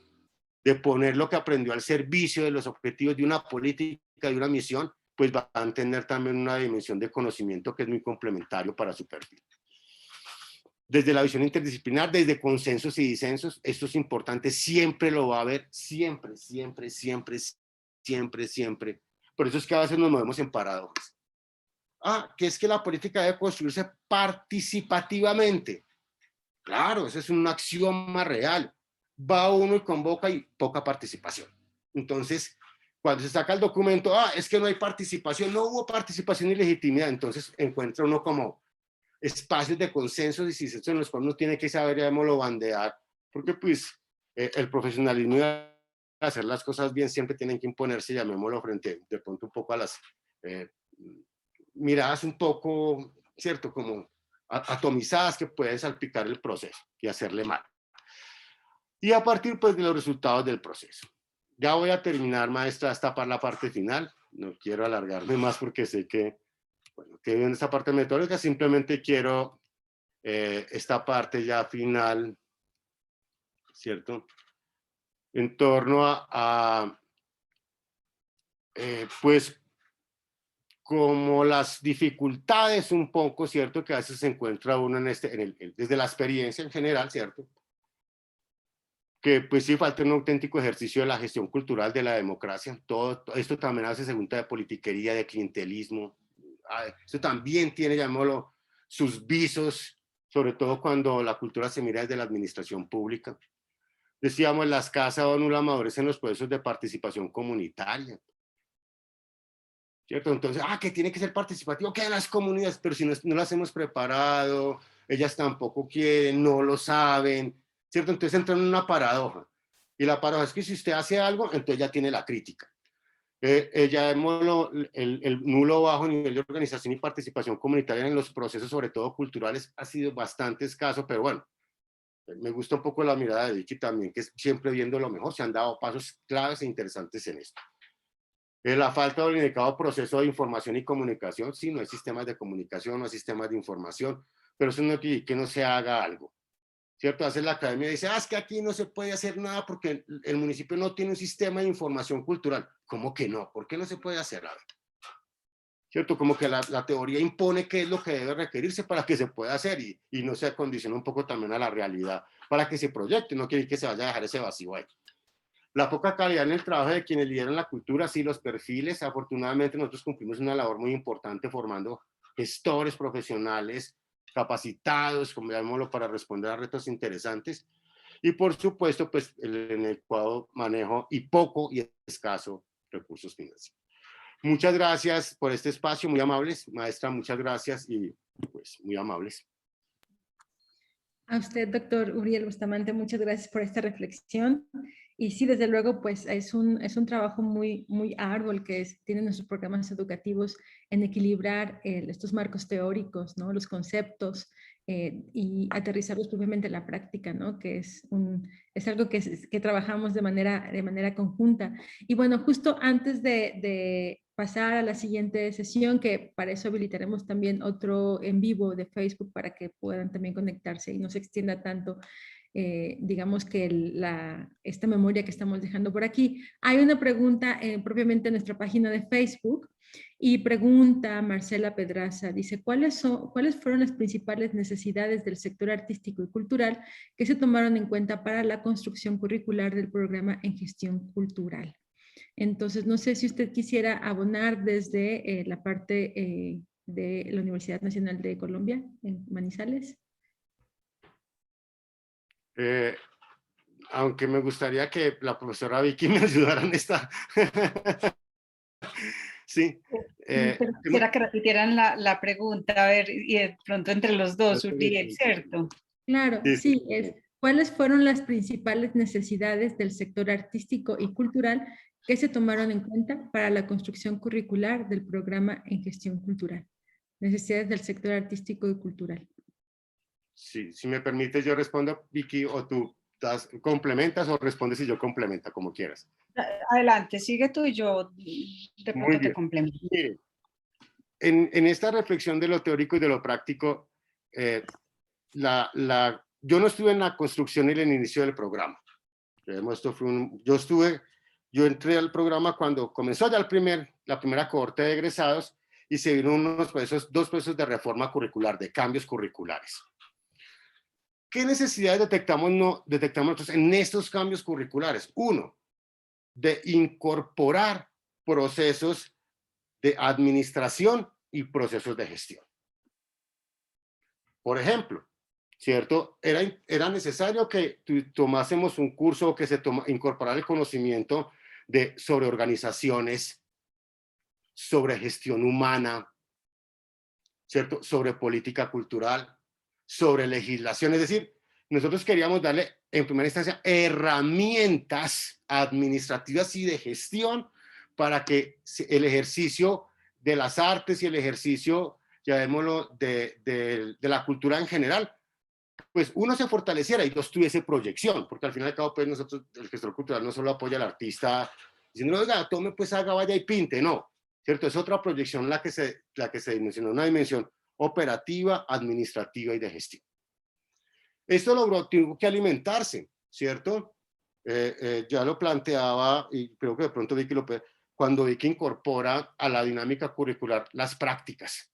De poner lo que aprendió al servicio de los objetivos de una política, de una misión, pues va a tener también una dimensión de conocimiento que es muy complementario para su perfil. Desde la visión interdisciplinar, desde consensos y disensos, esto es importante, siempre lo va a haber, siempre, siempre, siempre, siempre, siempre. Por eso es que a veces nos movemos en paradojas. Que es que la política debe construirse participativamente. Claro, ese es un axioma real. Va uno y convoca y poca participación. Entonces, cuando se saca el documento, es que no hay participación, no hubo participación y legitimidad, entonces encuentra uno como espacios de consenso y disensos en los cuales uno tiene que saber, llamémoslo, bandear, porque pues el profesionalismo de hacer las cosas bien siempre tienen que imponerse, llamémoslo, frente de pronto un poco a las miradas un poco, ¿cierto? Como atomizadas que pueden salpicar el proceso y hacerle mal. Y a partir pues de los resultados del proceso. Ya voy a terminar, maestra, la parte final. No quiero alargarme más porque sé que, bueno, que en esta parte metodológica simplemente quiero esta parte ya final, ¿cierto? En torno pues, como las dificultades un poco, ¿cierto? Que a veces se encuentra uno desde la experiencia en general, ¿cierto? Que pues sí falta un auténtico ejercicio de la gestión cultural de la democracia. Todo esto también hace segunda de politiquería, de clientelismo. Esto también tiene, llamémoslo, sus visos, sobre todo cuando la cultura se mira desde la administración pública. Decíamos, la escasa o nula madurez en los procesos de participación comunitaria. ¿Cierto? Entonces, que tiene que ser participativo, que las comunidades, pero si no las hemos preparado, ellas tampoco quieren, no lo saben, ¿cierto? Entonces entra en una paradoja. Y la paradoja es que si usted hace algo, entonces ya tiene la crítica. El nulo bajo nivel de organización y participación comunitaria en los procesos, sobre todo culturales, ha sido bastante escaso, pero bueno, me gusta un poco la mirada de Vicky también, que es siempre viendo lo mejor, se han dado pasos claves e interesantes en esto. La falta del indicado proceso de información y comunicación, sí, no hay sistemas de comunicación, no hay sistemas de información, pero eso no quiere que no se haga algo. ¿cierto? A veces la academia dice, es que aquí no se puede hacer nada porque el municipio no tiene un sistema de información cultural. ¿Cómo que no? ¿Por qué no se puede hacer nada? ¿Cierto? Como que la teoría impone qué es lo que debe requerirse para que se pueda hacer y no se condiciona un poco también a la realidad para que se proyecte, no quiere que se vaya a dejar ese vacío ahí. La poca calidad en el trabajo de quienes lideran la cultura, sí, los perfiles, afortunadamente nosotros cumplimos una labor muy importante formando gestores profesionales capacitados, como llamémoslo, para responder a retos interesantes y por supuesto, pues el inadecuado manejo y poco y escaso recursos financieros. Muchas gracias por este espacio, muy amables. Maestra, muchas gracias y pues muy amables. A usted, doctor Uriel Bustamante, muchas gracias por esta reflexión. Y sí, desde luego, pues es un trabajo muy arduo el que tienen nuestros programas educativos en equilibrar estos marcos teóricos, ¿no? Los conceptos y aterrizarlos propiamente en la práctica, ¿no? Que es algo que trabajamos de manera conjunta. Y bueno, justo antes de pasar a la siguiente sesión, que para eso habilitaremos también otro en vivo de Facebook para que puedan también conectarse y no se extienda tanto, digamos que esta memoria que estamos dejando por aquí. Hay una pregunta propiamente en nuestra página de Facebook y pregunta Marcela Pedraza, dice, ¿cuáles fueron las principales necesidades del sector artístico y cultural que se tomaron en cuenta para la construcción curricular del programa en gestión cultural? Entonces, no sé si usted quisiera abonar desde la parte de la Universidad Nacional de Colombia, en Manizales. Aunque me gustaría que la profesora Vicky me ayudara en esta. Sí. Pero quisiera que repitieran la pregunta, a ver, y de pronto entre los dos, Uriel, ¿cierto? Claro, sí, ¿cuáles fueron las principales necesidades del sector artístico y cultural que se tomaron en cuenta para la construcción curricular del programa en gestión cultural? Necesidades del sector artístico y cultural. Sí, si me permites, yo respondo, Vicky, o tú complementas o respondes y yo complementa, como quieras. Adelante, sigue tú y yo de pronto te complemento. Mire, en esta reflexión de lo teórico y de lo práctico, yo no estuve en la construcción y en el inicio del programa. Yo entré al programa cuando comenzó ya la primera cohorte de egresados y se vieron dos procesos de reforma curricular, de cambios curriculares. ¿Qué necesidades detectamos nosotros en estos cambios curriculares? Uno, de incorporar procesos de administración y procesos de gestión. Por ejemplo, ¿cierto? Era necesario que tomásemos un curso que incorporara el conocimiento sobre organizaciones, sobre gestión humana, ¿cierto? Sobre política cultural, sobre legislación. Es decir, nosotros queríamos darle en primera instancia herramientas administrativas y de gestión para que el ejercicio de las artes y el ejercicio, llamémoslo, de la cultura en general, pues uno se fortaleciera y dos tuviese proyección, porque al fin y al cabo, pues nosotros, el gestor cultural no solo apoya al artista diciendo, oiga, tome, pues haga, vaya y pinte, no, ¿cierto? Es otra proyección la que se dimensiona, una dimensión operativa, administrativa y de gestión. Esto tuvo que alimentarse, ¿cierto? Ya lo planteaba y creo que de pronto Vicky cuando Vicky incorpora a la dinámica curricular las prácticas.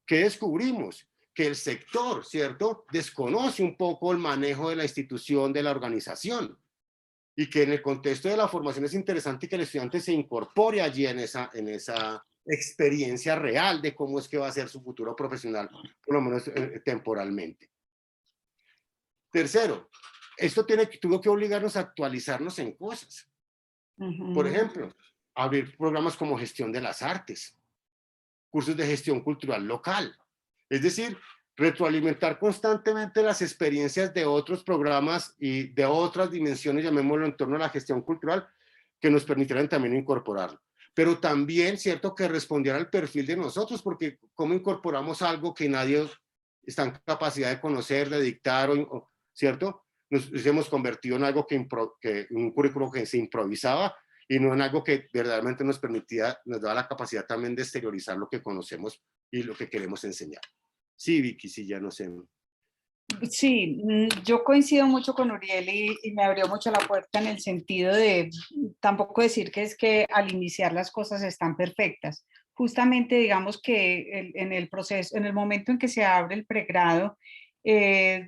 ¿Qué descubrimos? Que el sector, ¿cierto?, desconoce un poco el manejo de la institución, de la organización, y que en el contexto de la formación es interesante que el estudiante se incorpore allí en esa experiencia real de cómo es que va a ser su futuro profesional, por lo menos temporalmente. Tercero, esto tuvo que obligarnos a actualizarnos en cosas. Por ejemplo, abrir programas como gestión de las artes, cursos de gestión cultural local. Es decir, retroalimentar constantemente las experiencias de otros programas y de otras dimensiones, llamémoslo, en torno a la gestión cultural, que nos permitieran también incorporarlo. Pero también, cierto, que respondiera al perfil de nosotros, porque ¿cómo incorporamos algo que nadie está en capacidad de conocer, de dictar, ¿cierto? Nos hemos convertido en algo un currículo que se improvisaba y no en algo que verdaderamente nos daba la capacidad también de exteriorizar lo que conocemos y lo que queremos enseñar. Sí, Vicky, sí, ya no sé. Sí, yo coincido mucho con Uriel y me abrió mucho la puerta en el sentido de tampoco decir que es que al iniciar las cosas están perfectas. Justamente digamos que en el proceso, en el momento en que se abre el pregrado,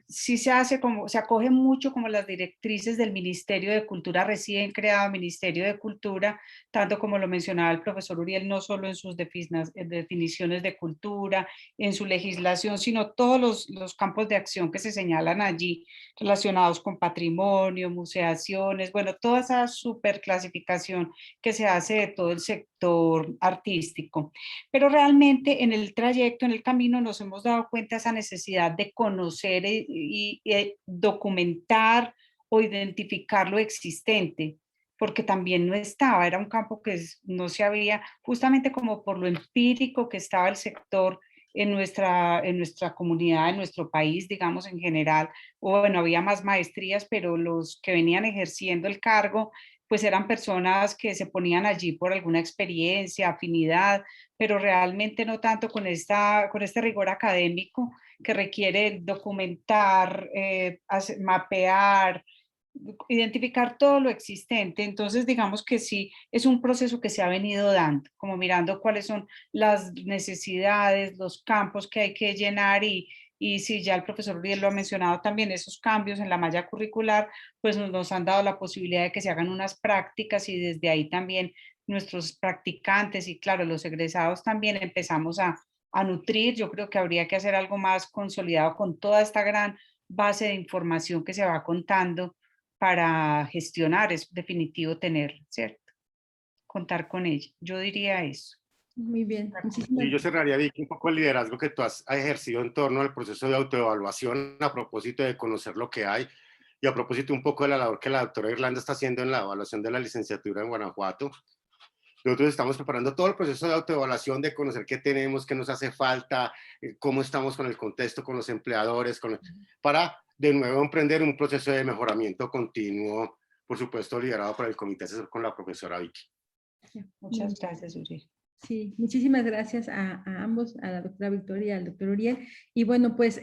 sí se hace como, se acoge mucho como las directrices del Ministerio de Cultura, recién creado Ministerio de Cultura, tanto como lo mencionaba el profesor Uriel, no solo en sus definiciones de cultura, en su legislación, sino todos los campos de acción que se señalan allí relacionados con patrimonio, museaciones, bueno, toda esa superclasificación que se hace de todo el sector artístico. Pero realmente en el trayecto, en el camino, nos hemos dado cuenta de esa necesidad de conocer y documentar o identificar lo existente, porque también no estaba, era un campo que no se había, justamente como por lo empírico que estaba el sector en nuestra comunidad, en nuestro país, digamos en general, o bueno, había más maestrías, pero los que venían ejerciendo el cargo, pues eran personas que se ponían allí por alguna experiencia, afinidad, pero realmente no tanto con este rigor académico que requiere documentar, mapear, identificar todo lo existente. Entonces, digamos que sí, es un proceso que se ha venido dando, como mirando cuáles son las necesidades, los campos que hay que llenar y si ya el profesor Uriel lo ha mencionado también, esos cambios en la malla curricular, pues nos han dado la posibilidad de que se hagan unas prácticas y desde ahí también nuestros practicantes y claro, los egresados también empezamos a nutrir. Yo creo que habría que hacer algo más consolidado con toda esta gran base de información que se va contando para gestionar, es definitivo tenerla, ¿cierto? Contar con ella. Yo diría eso. Muy bien, muchísimas Y yo gracias. cerraría, Vicky, un poco el liderazgo que tú has ejercido en torno al proceso de autoevaluación a propósito de conocer lo que hay y a propósito un poco de la labor que la doctora Irlanda está haciendo en la evaluación de la licenciatura en Guanajuato. Nosotros estamos preparando todo el proceso de autoevaluación, de conocer qué tenemos, qué nos hace falta, cómo estamos con el contexto, con los empleadores, para de nuevo emprender un proceso de mejoramiento continuo, por supuesto liderado por el comité asesor con la profesora Vicky. Muchas gracias, Uriel. Sí, muchísimas gracias a ambos, a la doctora Victoria y al doctor Uriel. Y bueno, pues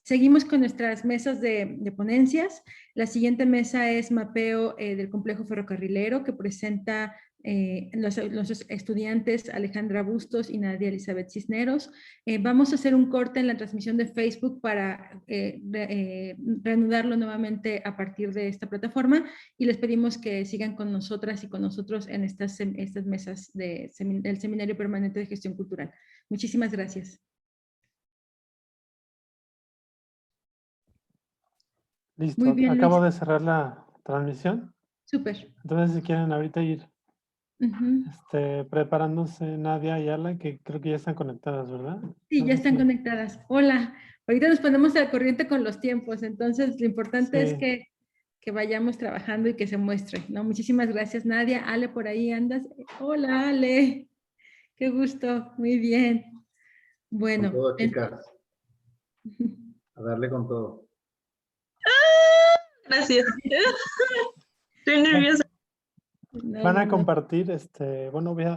seguimos con nuestras mesas de ponencias. La siguiente mesa es mapeo del complejo ferrocarrilero que presenta los estudiantes Alejandra Bustos y Nadia Elizabeth Cisneros. Vamos a hacer un corte en la transmisión de Facebook para reanudarlo nuevamente a partir de esta plataforma y les pedimos que sigan con nosotras y con nosotros en estas mesas del Seminario Permanente de Gestión Cultural. Muchísimas gracias. Listo, Muy bien, acabo Luis. de cerrar la transmisión. Súper. Entonces, si quieren ahorita ir preparándose Nadia y Ala, que creo que ya están conectadas, ¿verdad? Sí, No ya sé están si- conectadas. Hola. Ahorita nos ponemos al corriente con los tiempos, entonces lo importante es Sí. que vayamos trabajando y que se muestre, ¿no? Muchísimas gracias, Nadia. Ale, por ahí andas. Hola, Ale. Qué gusto. Muy bien. Con Bueno. todo, chicas. A darle con todo. Gracias. Estoy nerviosa. No, Van no, a no. compartir, bueno, voy a